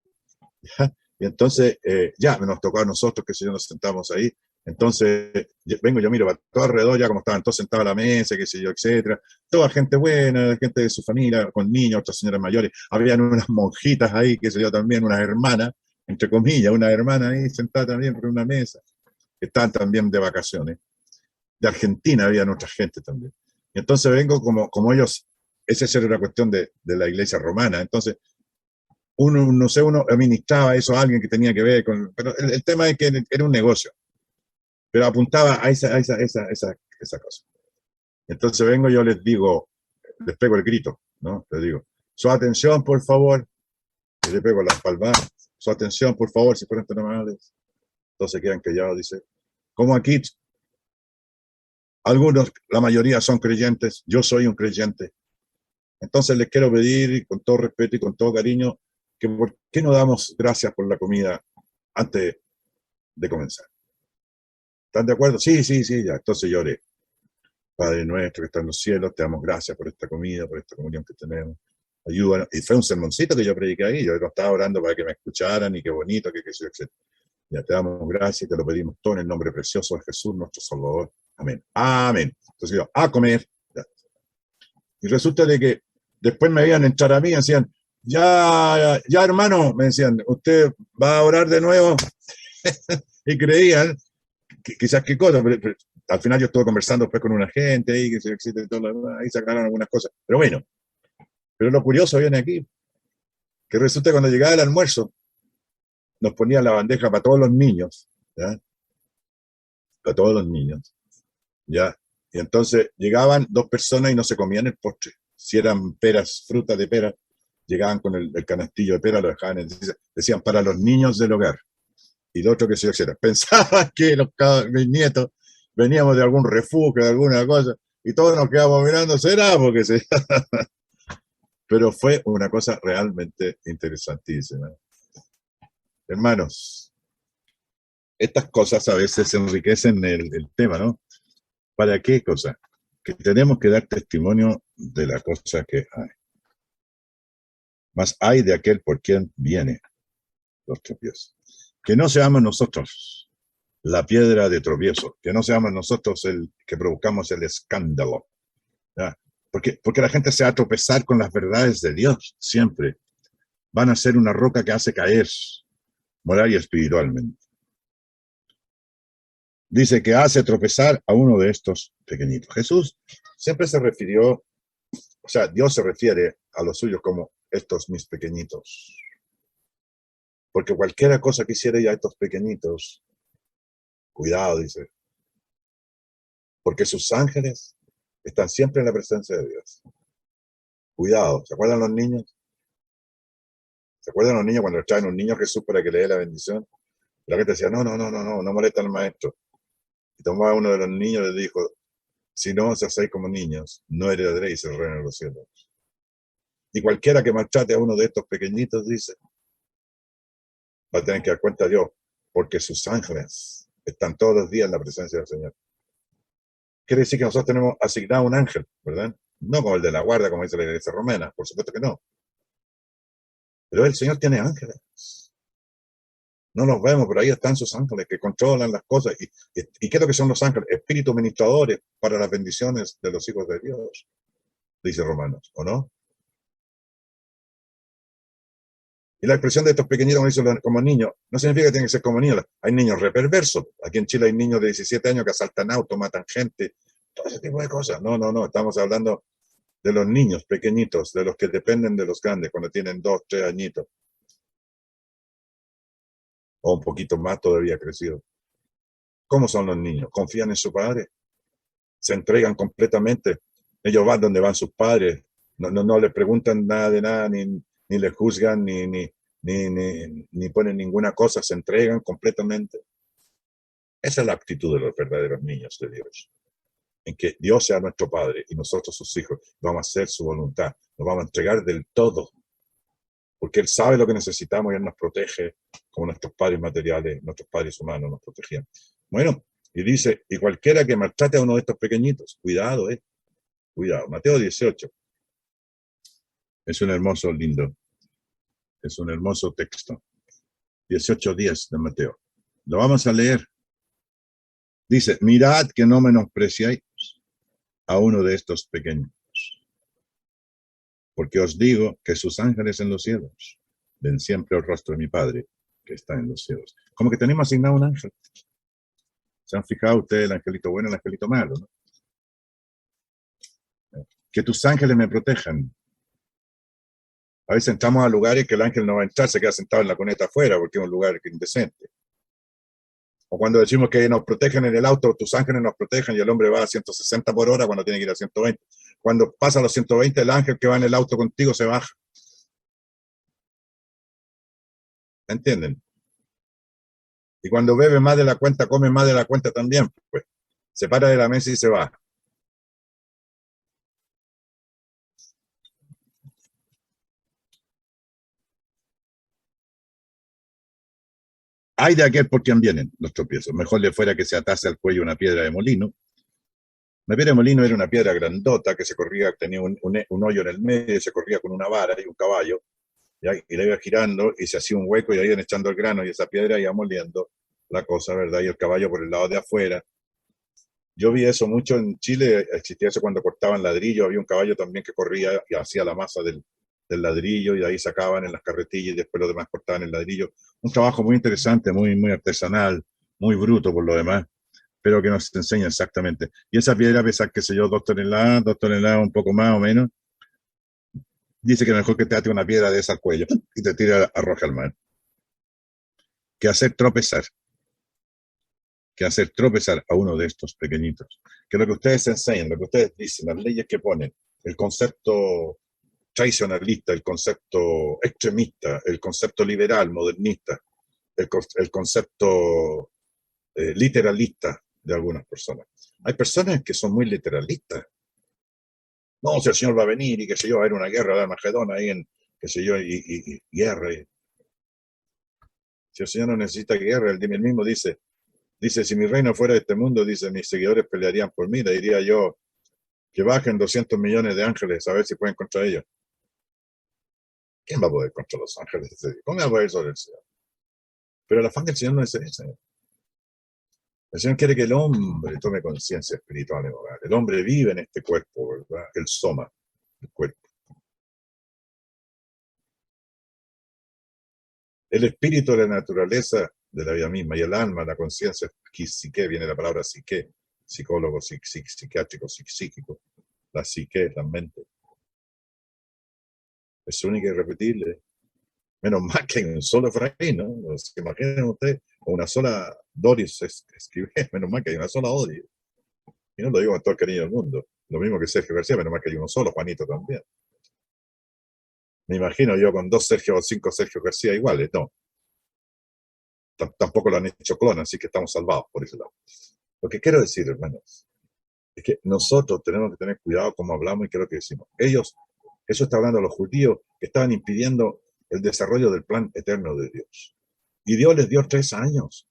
B: ¿Ya? Y entonces, ya nos tocó a nosotros, que si yo nos sentamos ahí. Entonces, vengo yo, miro, para todo alrededor, ya como estaban todos sentados a la mesa, qué sé yo, etcétera. Toda gente buena, gente de su familia, con niños, otras señoras mayores. Habían unas monjitas ahí, qué sé yo, también, unas hermanas, entre comillas, una hermana ahí sentada también por una mesa, que estaban también de vacaciones. De Argentina había otra gente también. Y entonces vengo como ellos, esa era una cuestión de la iglesia romana. Entonces, no sé, uno administraba eso a alguien que tenía que ver con. Pero el tema es que era un negocio. Pero apuntaba a esa cosa. Entonces vengo, yo les digo, les pego el grito, ¿no? Les digo, su atención, por favor. Y le pego las palmas. Su atención, por favor, si fueran tan amables. Entonces quedan callados, dice. Como aquí algunos, la mayoría son creyentes, yo soy un creyente. Entonces les quiero pedir, con todo respeto y con todo cariño, que por qué no damos gracias por la comida antes de comenzar. ¿Están de acuerdo? Sí, ya. Entonces lloré. Padre nuestro que está en los cielos, te damos gracias por esta comida, por esta comunión que tenemos. Ayúdanos. Y fue un sermoncito que yo prediqué ahí. Yo no estaba orando para que me escucharan y qué bonito, qué sé yo, etc. Ya te damos gracias y te lo pedimos todo en el nombre precioso de Jesús, nuestro Salvador. Amén. Amén. Entonces yo, a comer. Ya. Y resulta de que después me veían entrar a mí y decían, ya hermano, me decían, ¿usted va a orar de nuevo? Y creían quizás qué cosa, pero al final yo estuve conversando después con una gente ahí, que se existe todo lo demás, ahí sacaron algunas cosas. Pero bueno, pero lo curioso viene aquí, que resulta que cuando llegaba el almuerzo, nos ponían la bandeja para todos los niños, ¿ya? Para todos los niños, ¿ya? Y entonces llegaban dos personas y no se comían el postre. Si eran peras, frutas de pera, llegaban con el canastillo de pera, lo dejaban, decían para los niños del hogar. Y lo otro que se hiciera. Pensaban que mis nietos veníamos de algún refugio, de alguna cosa, y todos nos quedamos mirando, será porque se... Pero fue una cosa realmente interesantísima. Hermanos, estas cosas a veces enriquecen el tema, ¿no? ¿Para qué cosa? Que tenemos que dar testimonio de la cosa que hay. Mas hay de aquel por quien viene los tropiezos. Que no seamos nosotros la piedra de tropiezo, que no seamos nosotros el que provocamos el escándalo. ¿Ya? Porque la gente se va a tropezar con las verdades de Dios, siempre. Van a ser una roca que hace caer, moral y espiritualmente. Dice que hace tropezar a uno de estos pequeñitos. Jesús siempre se refirió, o sea, Dios se refiere a los suyos como estos mis pequeñitos. Porque cualquiera cosa que hiciera ya estos pequeñitos, cuidado, dice. Porque sus ángeles están siempre en la presencia de Dios. Cuidado, ¿se acuerdan los niños? ¿Se acuerdan los niños cuando traen un niño a Jesús para que le dé la bendición? La gente decía, no molesta al maestro. Y tomaba uno de los niños y le dijo, si no os hacéis como niños, no heredaréis el reino de los cielos. Y cualquiera que maltrate a uno de estos pequeñitos, dice, va a tener que dar cuenta a Dios, porque sus ángeles están todos los días en la presencia del Señor. Quiere decir que nosotros tenemos asignado un ángel, ¿verdad? No como el de la guarda, como dice la iglesia romana, por supuesto que no. Pero el Señor tiene ángeles. No los vemos, pero ahí están sus ángeles que controlan las cosas. ¿Y qué es lo que son los ángeles? Espíritus ministradores para las bendiciones de los hijos de Dios, dice Romanos, ¿o no? Y la expresión de estos pequeñitos, como dicen como niños, no significa que tienen que ser como niños. Hay niños reperversos. Aquí en Chile hay niños de 17 años que asaltan autos, matan gente, todo ese tipo de cosas. No. Estamos hablando de los niños pequeñitos, de los que dependen de los grandes cuando tienen 2, 3 añitos. O un poquito más todavía crecido. ¿Cómo son los niños? ¿Confían en su padre? ¿Se entregan completamente? Ellos van donde van sus padres. No les preguntan nada de nada, ni les juzgan, ni ponen ninguna cosa. Se entregan completamente. Esa es la actitud de los verdaderos niños de Dios. En que Dios sea nuestro Padre y nosotros sus hijos. Vamos a hacer su voluntad. Nos vamos a entregar del todo. Porque Él sabe lo que necesitamos y Él nos protege como nuestros padres materiales, nuestros padres humanos nos protegían. Bueno, y dice, y cualquiera que maltrate a uno de estos pequeñitos, cuidado, cuidado. Mateo 18. Es un hermoso, lindo. Es un hermoso texto. 18:10 de Mateo. Lo vamos a leer. Dice, mirad que no menospreciáis a uno de estos pequeños. Porque os digo que sus ángeles en los cielos ven siempre el rostro de mi Padre que está en los cielos. Como que tenemos asignado un ángel. ¿Se han fijado ustedes el angelito bueno y el angelito malo, ¿no? Que tus ángeles me protejan. A veces entramos a lugares que el ángel no va a entrar, se queda sentado en la cuneta afuera porque es un lugar indecente. O cuando decimos que nos protegen en el auto, tus ángeles nos protegen y el hombre va a 160 por hora cuando tiene que ir a 120. Cuando pasa a los 120, el ángel que va en el auto contigo se baja. ¿Entienden? Y cuando bebe más de la cuenta, come más de la cuenta también. Pues se para de la mesa y se va. Hay de aquel por quien vienen los tropiezos. Mejor le fuera que se atase al cuello una piedra de molino. Una piedra de molino era una piedra grandota que se corría, tenía un hoyo en el medio y se corría con una vara y un caballo. Y la iba girando y se hacía un hueco y ahí iban echando el grano y esa piedra iba moliendo la cosa, ¿verdad? Y el caballo por el lado de afuera. Yo vi eso mucho en Chile, existía eso cuando cortaban ladrillo, había un caballo también que corría y hacía la masa del ladrillo y de ahí sacaban en las carretillas y después los demás cortaban el ladrillo. Un trabajo muy interesante, muy artesanal, muy bruto por lo demás. pero que nos enseña exactamente. Y esa piedra pesa, qué sé yo, 2 toneladas, un poco más o menos. Dice que mejor que te ate una piedra de esa al cuello y te tire arroja al mar. Que hacer tropezar. Que hacer tropezar a uno de estos pequeñitos. Que lo que ustedes enseñan, lo que ustedes dicen, las leyes que ponen, el concepto tradicionalista, el concepto extremista, el concepto liberal, modernista, el concepto literalista de algunas personas. Hay personas que son muy literalistas. No, si el Señor va a venir y qué sé yo, va a haber una guerra de Armagedón ahí en, qué sé yo, y guerra. Si el Señor no necesita guerra, él mismo dice, si mi reino fuera de este mundo, dice, mis seguidores pelearían por mí, le diría yo que bajen 200 millones de ángeles a ver si pueden contra ellos. ¿Quién va a poder contra los ángeles? ¿Cómo va a poder sobre el Señor? Pero el afán del Señor no es ese. El Señor quiere que el hombre tome conciencia espiritual y moral. El hombre vive en este cuerpo, ¿verdad? El soma, el cuerpo. El espíritu de la naturaleza de la vida misma y el alma, la conciencia, psique, viene la palabra psique, psicólogo, psiquiátrico, psíquico. La psique es la mente. Es única y irrepetible. Menos mal que hay un solo Efraín, ¿no? ¿Se imaginan ustedes? O una sola Doris escribe, menos mal que hay una sola Doris. Y no lo digo con todo el cariño del mundo. Lo mismo que Sergio García, menos mal que hay uno solo, Juanito también. Me imagino yo con 2 Sergio o 5 Sergio García iguales, no. Tampoco lo han hecho clon, así que estamos salvados por ese lado. Lo que quiero decir, hermanos, es que nosotros tenemos que tener cuidado cómo hablamos y qué es lo que decimos. Eso está hablando a los judíos que estaban impidiendo el desarrollo del plan eterno de Dios. Y Dios les dio 3 años.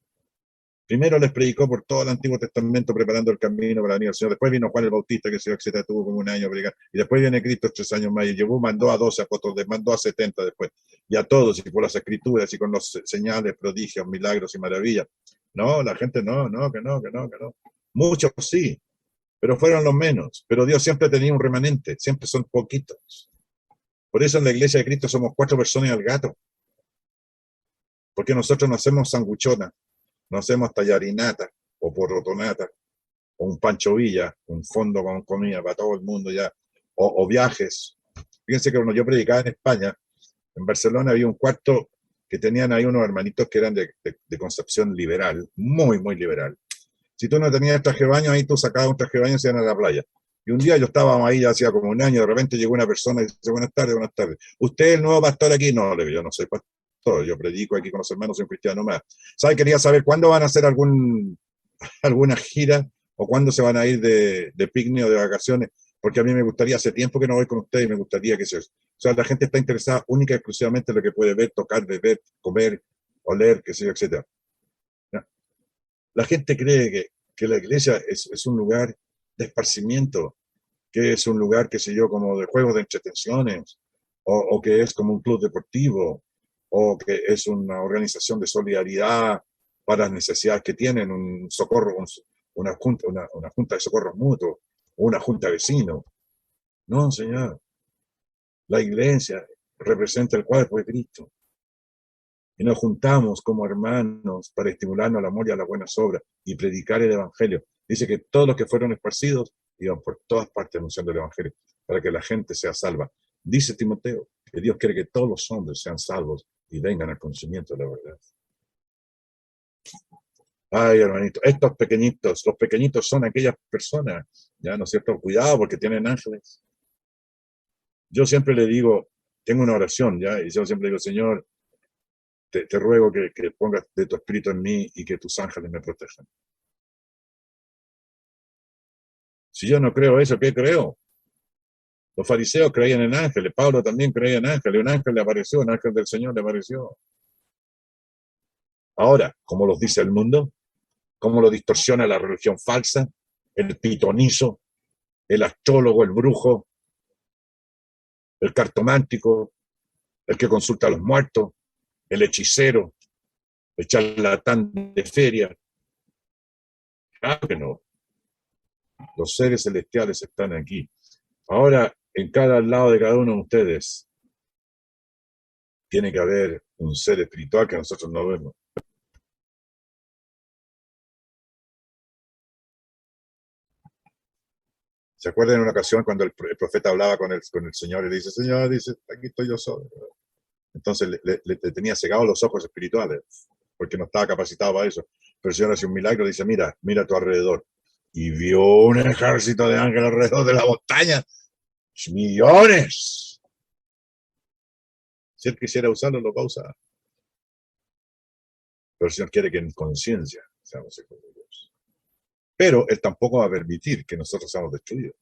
B: Primero les predicó por todo el Antiguo Testamento preparando el camino para venir al Señor. Después vino Juan el Bautista, que se etcétera, tuvo como 1 año predicar. Y después viene Cristo 3 años más y llevó, mandó a 12 apóstoles, mandó a 70 después. Y a todos, y por las escrituras, y con los señales, prodigios, milagros y maravillas. No, la gente no. Muchos sí, pero fueron los menos. Pero Dios siempre tenía un remanente, siempre son poquitos. Por eso en la iglesia de Cristo somos 4 personas al gato. Porque nosotros no hacemos sanguchona, no hacemos tallarinata o porrotonata, o un Pancho Villa, un fondo con comida para todo el mundo ya, o viajes. Fíjense que cuando yo predicaba en España, en Barcelona había un cuarto que tenían ahí unos hermanitos que eran de concepción liberal, muy, muy liberal. Si tú no tenías traje de baño, ahí tú sacabas un traje de baño y se iban a la playa. Y un día yo estaba ahí, ya hacía como 1 año, de repente llegó una persona y dice, buenas tardes, buenas tardes. ¿Usted es el nuevo pastor aquí? No, le digo, yo no soy pastor, yo predico aquí con los hermanos, soy un cristiano más. ¿Sabe? Quería saber cuándo van a hacer alguna gira o cuándo se van a ir de picnic o de vacaciones, porque a mí me gustaría, hace tiempo que no voy con ustedes y me gustaría que se... O sea, la gente está interesada única y exclusivamente en lo que puede ver, tocar, beber, comer, oler, qué sé yo, etc. La gente cree que la iglesia es un lugar de esparcimiento, que es un lugar, qué sé yo, como de juegos de entretenciones, o que es como un club deportivo, o que es una organización de solidaridad para las necesidades que tienen, un socorro, una junta de socorros mutuos, o una junta de vecinos. No, señor. La iglesia representa el cuerpo de Cristo. Y nos juntamos como hermanos para estimularnos al amor y a las buenas obras y predicar el Evangelio. Dice que todos los que fueron esparcidos iban por todas partes anunciando el Evangelio para que la gente sea salva. Dice Timoteo que Dios quiere que todos los hombres sean salvos y vengan al conocimiento de la verdad. Ay, hermanito, estos pequeñitos, los pequeñitos son aquellas personas, ya, ¿no es cierto? Cuidado porque tienen ángeles. Yo siempre le digo, tengo una oración, ya, y yo siempre digo, Señor, te ruego que pongas de tu espíritu en mí y que tus ángeles me protejan. Si yo no creo eso, ¿qué creo? Los fariseos creían en ángeles, Pablo también creía en ángeles, un ángel le apareció, un ángel del Señor le apareció. Ahora, ¿cómo los dice el mundo? ¿Cómo lo distorsiona la religión falsa? El pitonizo, el astrólogo, el brujo, el cartomántico, el que consulta a los muertos, el hechicero, el charlatán de feria. Claro que no. Los seres celestiales están aquí. Ahora, en cada lado de cada uno de ustedes, tiene que haber un ser espiritual que nosotros no vemos. ¿Se acuerdan en una ocasión cuando el profeta hablaba con el Señor y le dice, Señor, dice, aquí estoy yo solo? Entonces le tenía cegados los ojos espirituales, porque no estaba capacitado para eso. Pero el Señor hace un milagro y dice, mira a tu alrededor. Y vio un ejército de ángeles alrededor de la montaña. ¡Millones! Si él quisiera usarlo, lo va a usar. Pero el Señor quiere que en conciencia seamos hijos de Dios. Pero Él tampoco va a permitir que nosotros seamos destruidos.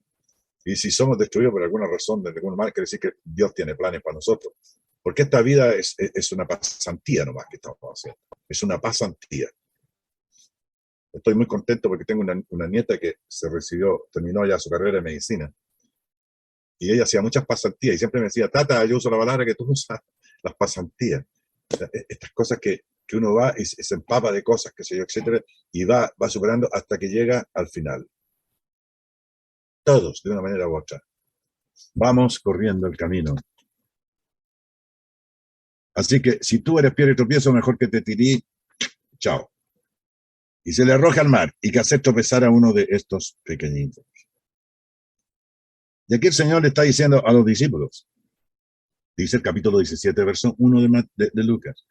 B: Y si somos destruidos por alguna razón, de algún mal, quiere decir que Dios tiene planes para nosotros. Porque esta vida es una pasantía nomás que estamos haciendo. Es una pasantía. Estoy muy contento porque tengo una nieta que terminó ya su carrera de medicina. Y ella hacía muchas pasantías y siempre me decía, Tata, yo uso la palabra que tú usas, las pasantías. Estas cosas que uno va y se empapa de cosas, qué sé yo, etcétera, y va superando hasta que llega al final. Todos, de una manera u otra. Vamos corriendo el camino. Así que si tú eres piedra y tropiezo, mejor que te tiré, chao. Y se le arroja al mar y que hacer tropezar a uno de estos pequeñitos. Y aquí el Señor le está diciendo a los discípulos, dice el capítulo 17, verso 1 de Lucas,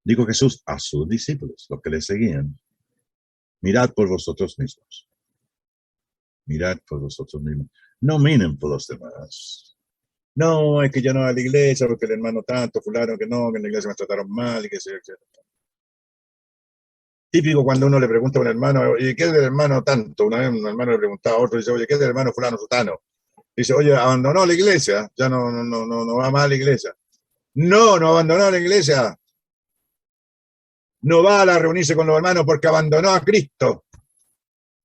B: dijo Jesús a sus discípulos, los que le seguían, mirad por vosotros mismos. Mirad por vosotros mismos. No miren por los demás. No, es que yo no voy a la iglesia porque el hermano tanto, fulano, que no, que en la iglesia me trataron mal y que se... Típico cuando uno le pregunta a un hermano, ¿y qué es del hermano tanto? Una vez un hermano le preguntaba a otro, dice, oye, ¿qué es del hermano fulano sutano? Dice, oye, abandonó la iglesia, ya no va más a la iglesia. No abandonó la iglesia. No va a reunirse con los hermanos porque abandonó a Cristo.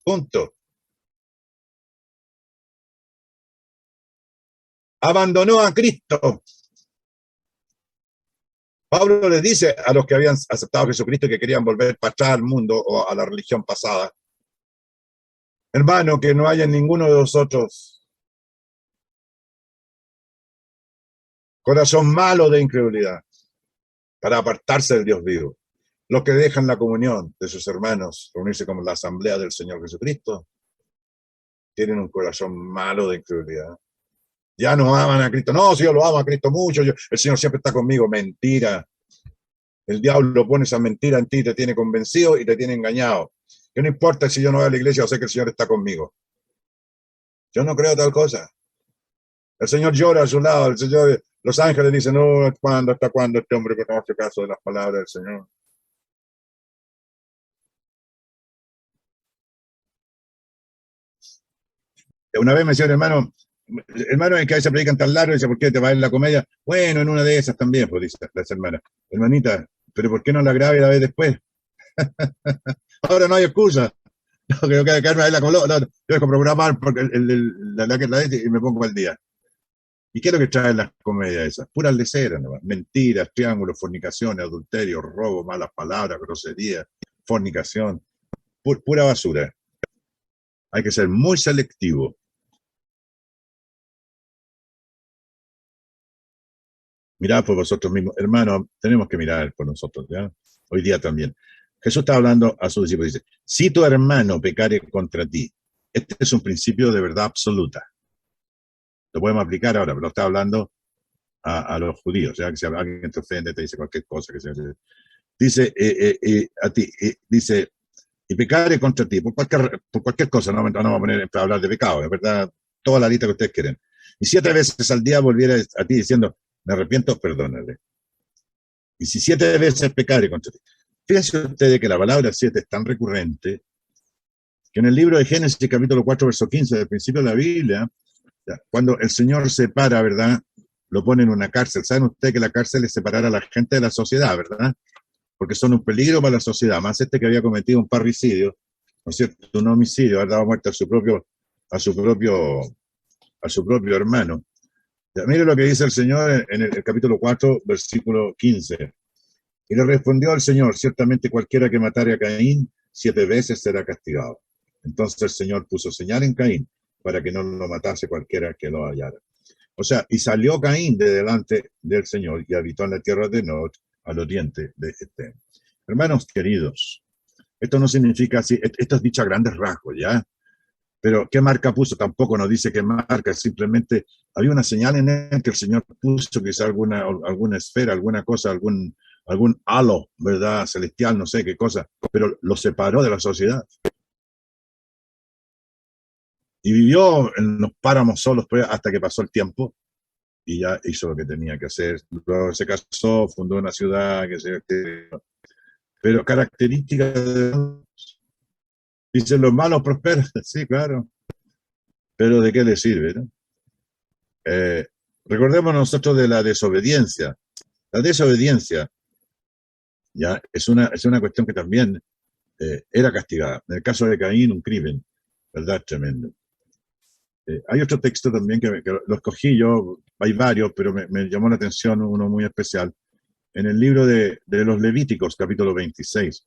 B: Punto. Abandonó a Cristo. Pablo les dice a los que habían aceptado a Jesucristo y que querían volver para atrás al mundo o a la religión pasada, hermano, que no haya en ninguno de vosotros corazón malo de incredulidad para apartarse del Dios vivo. Los que dejan la comunión de sus hermanos, reunirse con la asamblea del Señor Jesucristo, tienen un corazón malo de incredulidad. Ya no aman a Cristo. No, si yo lo amo a Cristo mucho, el Señor siempre está conmigo. Mentira. El diablo pone esa mentira en ti, te tiene convencido y te tiene engañado. Que no importa si yo no voy a la iglesia, yo sé que el Señor está conmigo. Yo no creo tal cosa. El Señor llora a su lado, los ángeles dicen, no, ¿hasta cuándo este hombre que no hace caso de las palabras del Señor? Una vez me decía hermano, es que a veces predican tan largo, dice, ¿por qué te va a ir la comedia? Bueno, en una de esas también, pues dice la hermana. Hermanita, ¿pero por qué no la grabe y la ve después? Ahora no hay excusa. No, creo que quedarme ahí la coló. No, yo dejo programar porque la y me pongo al día. ¿Y qué es lo que traen las comedias esas? Puras leceras, ¿no? Mentiras, triángulos, fornicaciones, adulterio, robo, malas palabras, groserías, fornicación. Pura basura. Hay que ser muy selectivo. Mirad por vosotros mismos. Hermanos, tenemos que mirar por nosotros, ¿ya? Hoy día también. Jesús está hablando a sus discípulos, dice, si tu hermano pecare contra ti, este es un principio de verdad absoluta. Lo podemos aplicar ahora, pero está hablando a los judíos, ¿ya? Que si alguien te ofende, te dice cualquier cosa, que sea, dice a ti, dice, y pecare contra ti, por cualquier cosa, no vamos a poner para hablar de pecado, es verdad, toda la lista que ustedes quieren. Y 7 veces al día volviera a ti diciendo, me arrepiento, perdónale. Y si 7 veces pecare contra ti. Fíjense ustedes que la palabra 7 es tan recurrente que en el libro de Génesis, capítulo 4, verso 15, del principio de la Biblia, cuando el Señor separa, ¿verdad? Lo pone en una cárcel. ¿Saben ustedes que la cárcel es separar a la gente de la sociedad, ¿verdad? Porque son un peligro para la sociedad. Más este que había cometido un parricidio, ¿no es cierto? Un homicidio, haber dado muerte a su propio hermano. Ya, mire lo que dice el Señor en el capítulo 4, versículo 15. Y le respondió al Señor, ciertamente cualquiera que matare a Caín 7 veces será castigado. Entonces el Señor puso señal en Caín para que no lo matase cualquiera que lo hallara. O sea, y salió Caín de delante del Señor y habitó en la tierra de Nod, al oriente de Edén. Hermanos queridos, esto no significa así, esto es dicho a grandes rasgos, ¿ya? Pero ¿qué marca puso? Tampoco nos dice qué marca, simplemente había una señal en él que el Señor puso, quizá alguna esfera, alguna cosa, algún halo, ¿verdad? Celestial, no sé qué cosa, pero lo separó de la sociedad. Y vivió en los páramos solos pues, hasta que pasó el tiempo y ya hizo lo que tenía que hacer. Luego se casó, fundó una ciudad, pero características de... Dicen, los malos prosperan, sí, claro, pero ¿de qué le sirve, no? Recordemos nosotros de la desobediencia. La desobediencia ya es una cuestión que también era castigada. En el caso de Caín, un crimen, ¿verdad? Tremendo. Hay otro texto también que lo escogí yo, hay varios, pero me llamó la atención uno muy especial. En el libro de los Levíticos, capítulo 26,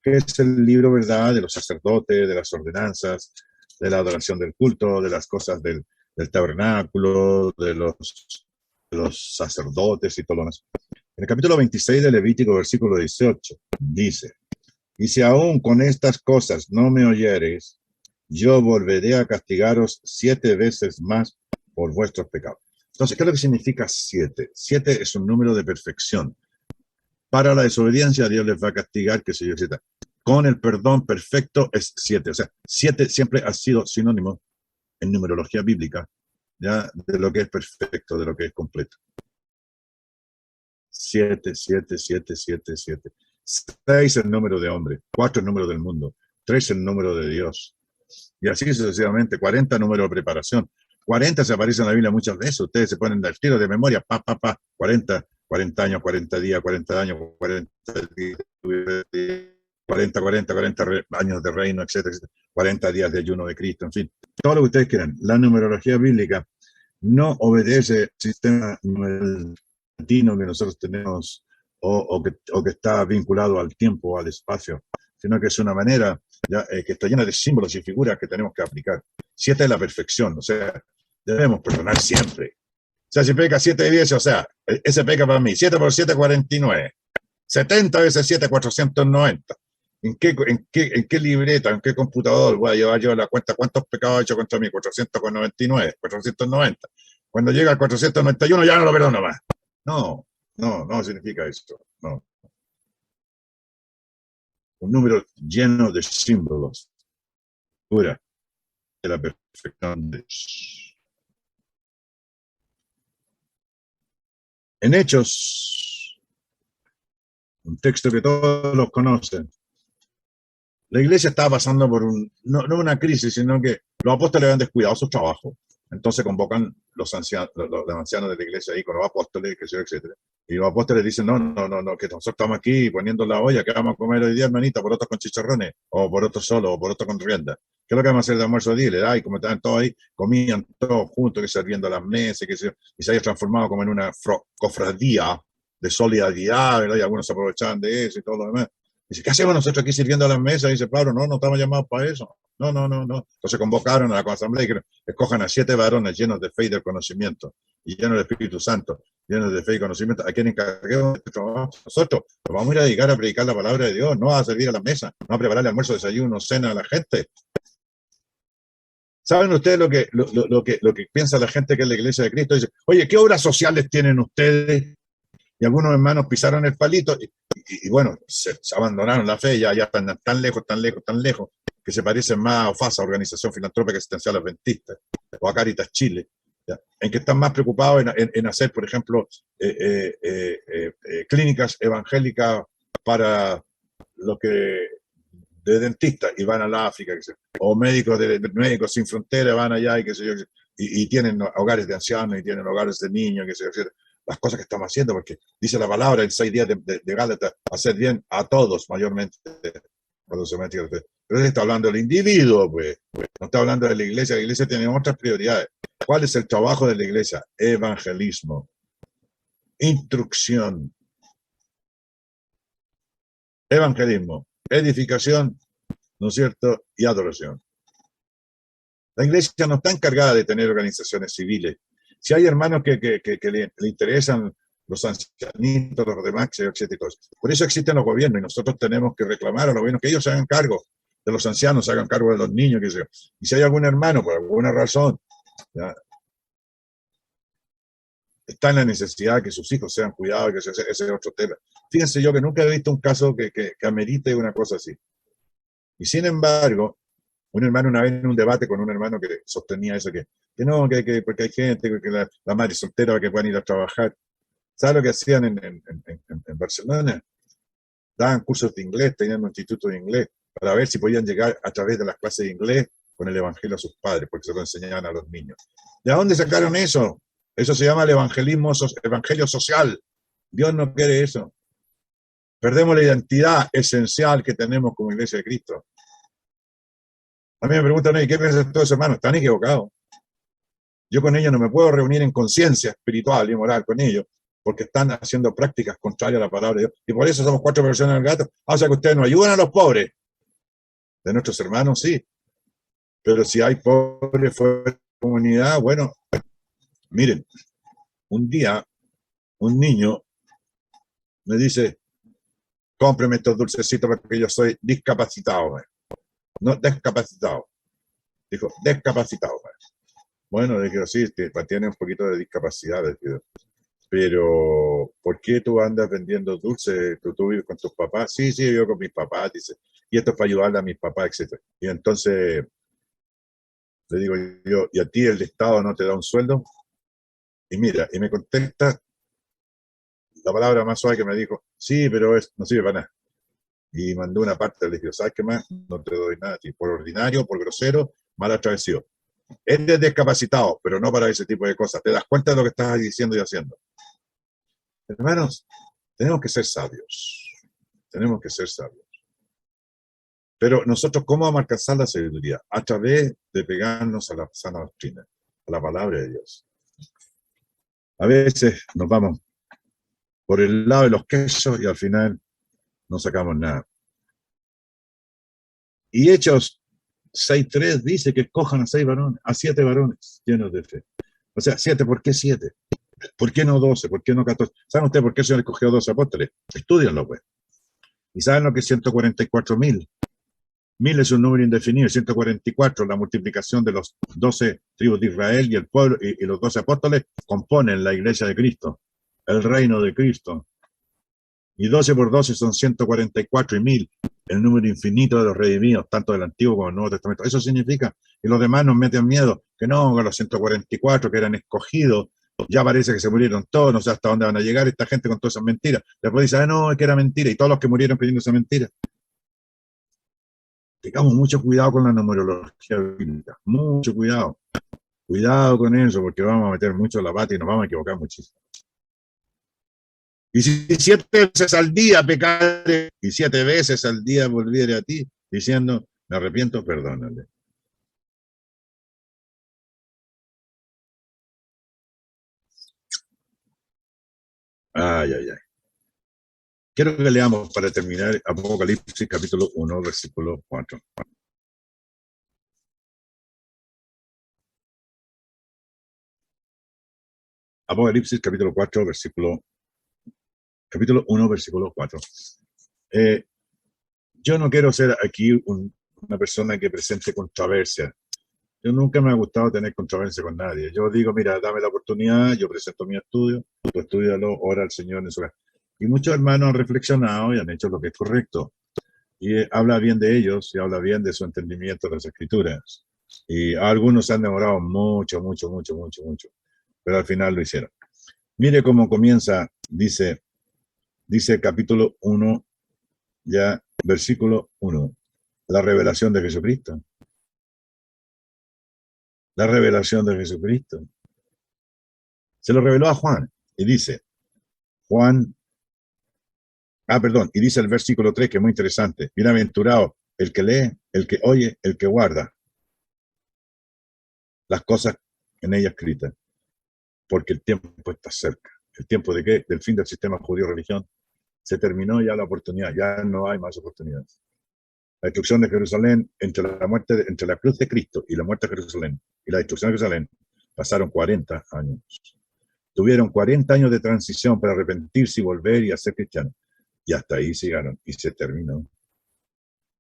B: que es el libro, ¿verdad?, de los sacerdotes, de las ordenanzas, de la adoración del culto, de las cosas del tabernáculo, de los sacerdotes y todo lo demás. En el capítulo 26 de Levítico, versículo 18, dice, y si aún con estas cosas no me oyereis, yo volveré a castigaros 7 veces más por vuestros pecados. Entonces, ¿qué es lo que significa 7? 7 es un número de perfección. Para la desobediencia, Dios les va a castigar, que se yo, etc. Con el perdón perfecto es 7. O sea, 7 siempre ha sido sinónimo en numerología bíblica, ¿ya? De lo que es perfecto, de lo que es completo. 7, 7, 7, 7, 7. 6 el número de hombre, 4 el número del mundo, 3 el número de Dios. Y así sucesivamente, 40 número de preparación. 40 se aparece en la Biblia muchas veces, ustedes se ponen al tiro de memoria, 40, 40 años, 40 días, 40 años, 40 días, 40 años de reino, etcétera, etcétera, 40 días de ayuno de Cristo, en fin, todo lo que ustedes quieran. La numerología bíblica no obedece al sistema latino que nosotros tenemos o que está vinculado al tiempo o al espacio, sino que es una manera ya, que está llena de símbolos y figuras que tenemos que aplicar. 7 es la perfección, o sea, debemos perdonar siempre. O sea, si peca 7 veces, o sea, ese peca para mí, 7 por 7, 49. 70 veces 7, 490. ¿En qué libreta, en qué computador voy a llevar yo la cuenta cuántos pecados he hecho contra mí? 499, 490. Cuando llega al 491 ya no lo perdono más. No, no significa eso. No. Un número lleno de símbolos. Pura de la perfección de Dios. En Hechos, un texto que todos los conocen, la iglesia estaba pasando por no una crisis, sino que los apóstoles habían descuidado su trabajo. Entonces convocan los ancianos de la iglesia ahí con los apóstoles, etcétera. Y los apóstoles dicen, no, que nosotros estamos aquí poniendo la olla, que vamos a comer hoy día, hermanita, por otros con chicharrones, o por otros solo, o por otros con rienda. ¿Qué es lo que vamos a hacer de almuerzo? Dile, y como estaban todos ahí, comían todos juntos, que sirviendo las mesas, y se había transformado como en una cofradía de solidaridad, ¿verdad? Y algunos se aprovechaban de eso y todo lo demás. Dice, ¿qué hacemos nosotros aquí sirviendo a las mesas? Dice Pablo, no estamos llamados para eso. No. Entonces convocaron a la asamblea y que escojan a 7 varones llenos de fe y del conocimiento, y llenos del Espíritu Santo, llenos de fe y conocimiento, a quien encarguemos este trabajo. Nosotros nos vamos a ir a dedicar a predicar la palabra de Dios, no a servir a la mesa, no a prepararle almuerzo, desayuno, cena a la gente. ¿Saben ustedes lo que piensa la gente que es la iglesia de Cristo? Dice, oye, ¿qué obras sociales tienen ustedes? Y algunos hermanos pisaron el palito y bueno, se abandonaron la fe, ya están tan lejos, que se parecen más a OFASA, Organización Filantrópica Asistencial Adventista, o a Caritas Chile, ¿ya? En que están más preocupados en hacer, por ejemplo, clínicas evangélicas para lo que de dentistas y van a la África, o médicos sin fronteras van allá y qué sé yo, y tienen hogares de ancianos y tienen hogares de niños, qué sé yo, las cosas que estamos haciendo, porque dice la palabra en 6 días de Gálatas, hacer bien a todos, mayormente cuando se mete. Pero él está hablando del individuo, pues, no está hablando de la iglesia tiene otras prioridades. ¿Cuál es el trabajo de la iglesia? Evangelismo, instrucción, evangelismo, edificación, ¿no es cierto?, y adoración. La iglesia no está encargada de tener organizaciones civiles. Si hay hermanos que le interesan los ancianitos, los demás, etcétera. Por eso existen los gobiernos y nosotros tenemos que reclamar a los gobiernos que ellos se hagan cargo de los ancianos, se hagan cargo de los niños, qué sé yo. Y si hay algún hermano, por alguna razón, ¿ya?, está en la necesidad de que sus hijos sean cuidados, que ese es otro tema. Fíjense, yo que nunca he visto un caso que amerite una cosa así. Y sin embargo, un hermano una vez en un debate con un hermano que sostenía eso, que no, porque hay gente, que la madre soltera que puedan ir a trabajar. ¿Sabes lo que hacían en Barcelona? Daban cursos de inglés, tenían un instituto de inglés, para ver si podían llegar a través de las clases de inglés con el evangelio a sus padres, porque se lo enseñaban a los niños. ¿De dónde sacaron eso? Eso se llama el evangelio social. Dios no quiere eso. Perdemos la identidad esencial que tenemos como Iglesia de Cristo. A mí me preguntan, ¿qué piensan todos, hermanos? Están equivocados. Yo con ellos no me puedo reunir en conciencia espiritual y moral con ellos, porque están haciendo prácticas contrarias a la palabra de Dios. Y por eso somos 4 personas en el gato. O sea que ustedes no ayudan a los pobres. De nuestros hermanos, sí. Pero si hay pobres fuera de la comunidad, bueno, miren, un día un niño me dice, cómpreme estos dulcecitos porque yo soy discapacitado. No, discapacitado. Dijo, discapacitado. Bueno, le dije, sí, tiene un poquito de discapacidad, pero ¿por qué tú andas vendiendo dulces? ¿Tú vives con tus papás? Sí, sí, vivo con mis papás, dice. Y esto es para ayudarle a mis papás, etc. Y entonces le digo yo, ¿y a ti el Estado no te da un sueldo? Y mira, y me contesta la palabra más suave que me dijo, sí, pero no sirve para nada. Y mandó una parte, le dije, ¿sabes qué más? No te doy nada a ti. Por ordinario, por grosero, mal atravesado. Eres discapacitado, pero no para ese tipo de cosas. ¿Te das cuenta de lo que estás diciendo y haciendo? Hermanos, tenemos que ser sabios. Tenemos que ser sabios. Pero nosotros, ¿cómo vamos a alcanzar la sabiduría? A través de pegarnos a la sana doctrina, a la palabra de Dios. A veces nos vamos por el lado de los quesos y al final no sacamos nada. Y Hechos 6:3 dice que escojan a 7 varones llenos de fe. O sea, 7, ¿por qué 7? ¿Por qué no 12? ¿Por qué no 14? ¿Saben ustedes por qué el Señor escogió 12 apóstoles? Estudianlo, pues. ¿Y saben lo que es 144.000? 1000 es un número indefinido, 144, la multiplicación de los 12 tribus de Israel y el pueblo y los 12 apóstoles componen la iglesia de Cristo, el reino de Cristo. Y 12 por 12 son 144 y 1000, el número infinito de los redimidos, tanto del Antiguo como del Nuevo Testamento. Eso significa que los demás nos meten miedo, que no, que los 144 que eran escogidos, ya parece que se murieron todos, no sé hasta dónde van a llegar esta gente con todas esas mentiras. Después dice, no, es que era mentira, y todos los que murieron creyendo esa mentira. Tengamos mucho cuidado con la numerología bíblica, mucho cuidado. Cuidado con eso, porque vamos a meter mucho la pata y nos vamos a equivocar muchísimo. Y si 7 veces al día pecaré, y 7 veces al día volviere a ti, diciendo, me arrepiento, perdónale. Ay, ay, ay. Quiero que leamos para terminar Apocalipsis capítulo 1, versículo 4. Apocalipsis capítulo 4, capítulo 1, versículo 4. Yo no quiero ser aquí una persona que presente controversia. Yo nunca me ha gustado tener controversia con nadie. Yo digo, mira, dame la oportunidad, yo presento mi estudio, tú estudialo, ora al Señor en su casa. Y muchos hermanos han reflexionado y han hecho lo que es correcto. Y habla bien de ellos y habla bien de su entendimiento de las Escrituras. Y algunos se han demorado mucho, mucho, mucho, mucho, mucho. Pero al final lo hicieron. Mire cómo comienza, dice capítulo 1, ya versículo 1, la revelación de Jesucristo. La revelación de Jesucristo. Se lo reveló a Juan y dice, y dice el versículo 3, que es muy interesante, bienaventurado el que lee, el que oye, el que guarda las cosas en ella escritas, porque el tiempo está cerca. ¿El tiempo de qué? Del fin del sistema judío-religión. Se terminó ya la oportunidad, ya no hay más oportunidades. La destrucción de Jerusalén, entre la cruz de Cristo y la muerte de Jerusalén, y la destrucción de Jerusalén, pasaron 40 años. Tuvieron 40 años de transición para arrepentirse y volver y hacer cristianos. Y hasta ahí llegaron y se terminó.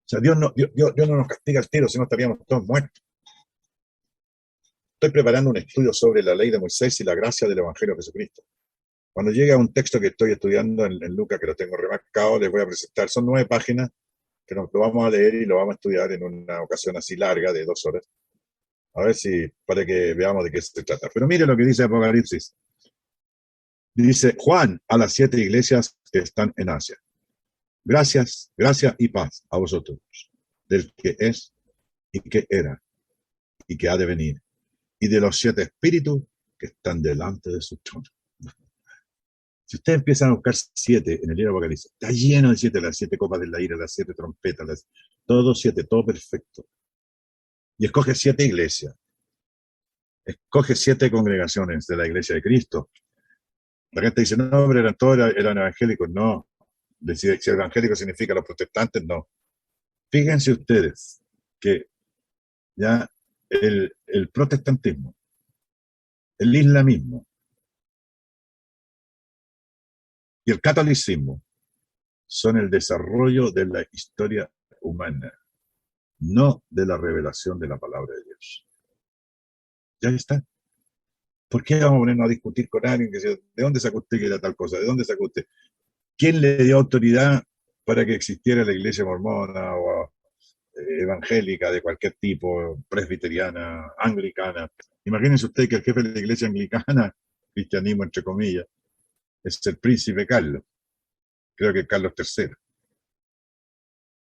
B: O sea, Dios no nos castiga al tiro, si no estaríamos todos muertos. Estoy preparando un estudio sobre la ley de Moisés y la gracia del Evangelio de Jesucristo. Cuando llegue a un texto que estoy estudiando en Lucas, que lo tengo remarcado, les voy a presentar. Son 9 páginas que lo vamos a leer y lo vamos a estudiar en una ocasión así larga de 2 horas. A ver si, para que veamos de qué se trata. Pero mire lo que dice Apocalipsis. Dice Juan a las 7 iglesias que están en Asia. Gracias, gracia y paz a vosotros, del que es y que era y que ha de venir, y de los 7 espíritus que están delante de su trono. Si ustedes empiezan a buscar 7 en el libro de Apocalipsis, está lleno de 7, las 7 copas de la ira, las 7 trompetas, todo 7, todo perfecto. Y escoge 7 iglesias, escoge 7 congregaciones de la iglesia de Cristo. La gente dice, no, hombre, todos eran evangélicos. No, si evangélico significa los protestantes, no. Fíjense ustedes que ya el protestantismo, el islamismo y el catolicismo son el desarrollo de la historia humana, no de la revelación de la palabra de Dios. Ya está. ¿Por qué vamos a ponernos a discutir con alguien que dice, ¿de dónde sacó usted que era tal cosa? ¿De dónde sacó usted? ¿Quién le dio autoridad para que existiera la iglesia mormona o evangélica de cualquier tipo, presbiteriana, anglicana? Imagínense usted que el jefe de la iglesia anglicana, cristianismo entre comillas, es el príncipe Carlos, creo que Carlos III,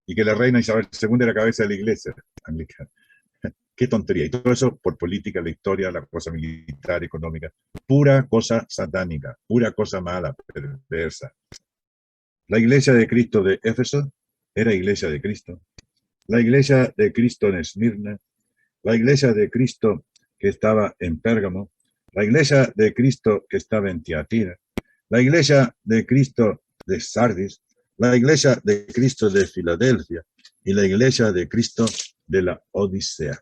B: y que la reina Isabel II era cabeza de la iglesia anglicana. Qué tontería. Y todo eso por política, la historia, la cosa militar, económica. Pura cosa satánica, pura cosa mala, perversa. La iglesia de Cristo de Éfeso era iglesia de Cristo. La iglesia de Cristo en Esmirna. La iglesia de Cristo que estaba en Pérgamo. La iglesia de Cristo que estaba en Tiatira. La iglesia de Cristo de Sardis. La iglesia de Cristo de Filadelfia. Y la iglesia de Cristo de la Odisea.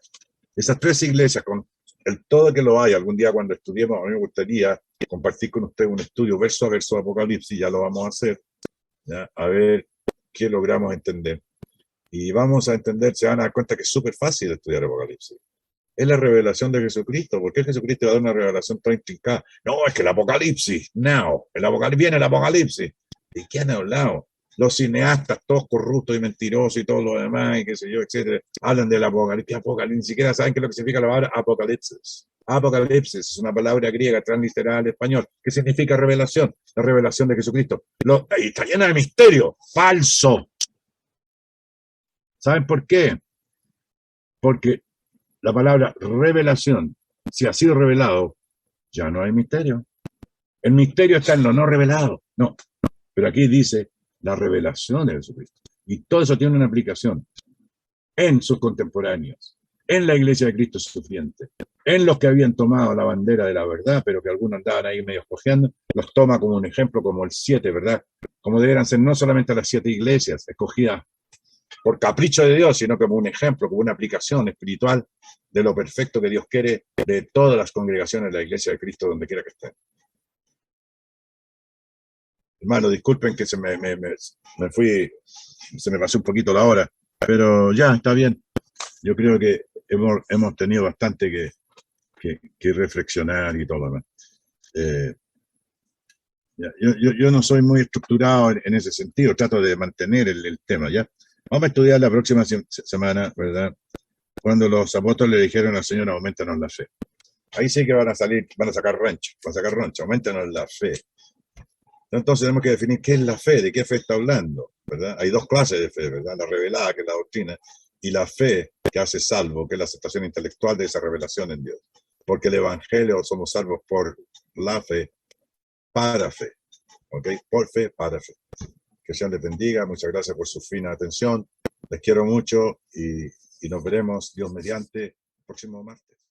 B: Esas 3 iglesias, con el todo que lo hay, algún día cuando estudiemos, a mí me gustaría compartir con ustedes un estudio verso a verso de Apocalipsis, ya lo vamos a hacer, ¿ya? A ver qué logramos entender. Y vamos a entender, se van a dar cuenta que es súper fácil estudiar Apocalipsis. Es la revelación de Jesucristo. ¿Por qué Jesucristo va a dar una revelación tan intrincada? No, es que el Apocalipsis, viene el Apocalipsis. ¿De qué han hablado? Los cineastas, todos corruptos y mentirosos y todo lo demás, y qué sé yo, etcétera, hablan del Apocalipsis. Apocalipsis, ni siquiera saben qué es lo que significa la palabra Apocalipsis. Apocalipsis es una palabra griega transliterada al español, que significa revelación, la revelación de Jesucristo. Ahí está llena de misterio, falso. ¿Saben por qué? Porque la palabra revelación, si ha sido revelado, ya no hay misterio. El misterio está en lo no revelado. No, pero aquí dice la revelación de Jesucristo. Y todo eso tiene una aplicación en sus contemporáneos, en la iglesia de Cristo sufriente, en los que habían tomado la bandera de la verdad, pero que algunos andaban ahí medio cojeando, los toma como un ejemplo, como el 7, ¿verdad? Como deberían ser no solamente las 7 iglesias escogidas por capricho de Dios, sino como un ejemplo, como una aplicación espiritual de lo perfecto que Dios quiere de todas las congregaciones de la iglesia de Cristo, donde quiera que estén. Hermano, disculpen que se me fui, se me pasó un poquito la hora, pero ya, está bien. Yo creo que hemos tenido bastante que reflexionar y todo lo demás. Yo no soy muy estructurado en ese sentido, trato de mantener el tema, ¿ya? Vamos a estudiar la próxima semana, ¿verdad? Cuando los apóstoles le dijeron al Señor, aumentanos la fe. Ahí sí que van a sacar roncha, aumentanos la fe. Entonces tenemos que definir qué es la fe, de qué fe está hablando, ¿verdad? Hay 2 clases de fe, ¿verdad? La revelada, que es la doctrina, y la fe que hace salvo, que es la aceptación intelectual de esa revelación en Dios. Porque el Evangelio somos salvos por la fe, para fe, ¿ok? Por fe, para fe. Que Sean les bendiga, muchas gracias por su fina atención, les quiero mucho y nos veremos, Dios mediante, el próximo martes.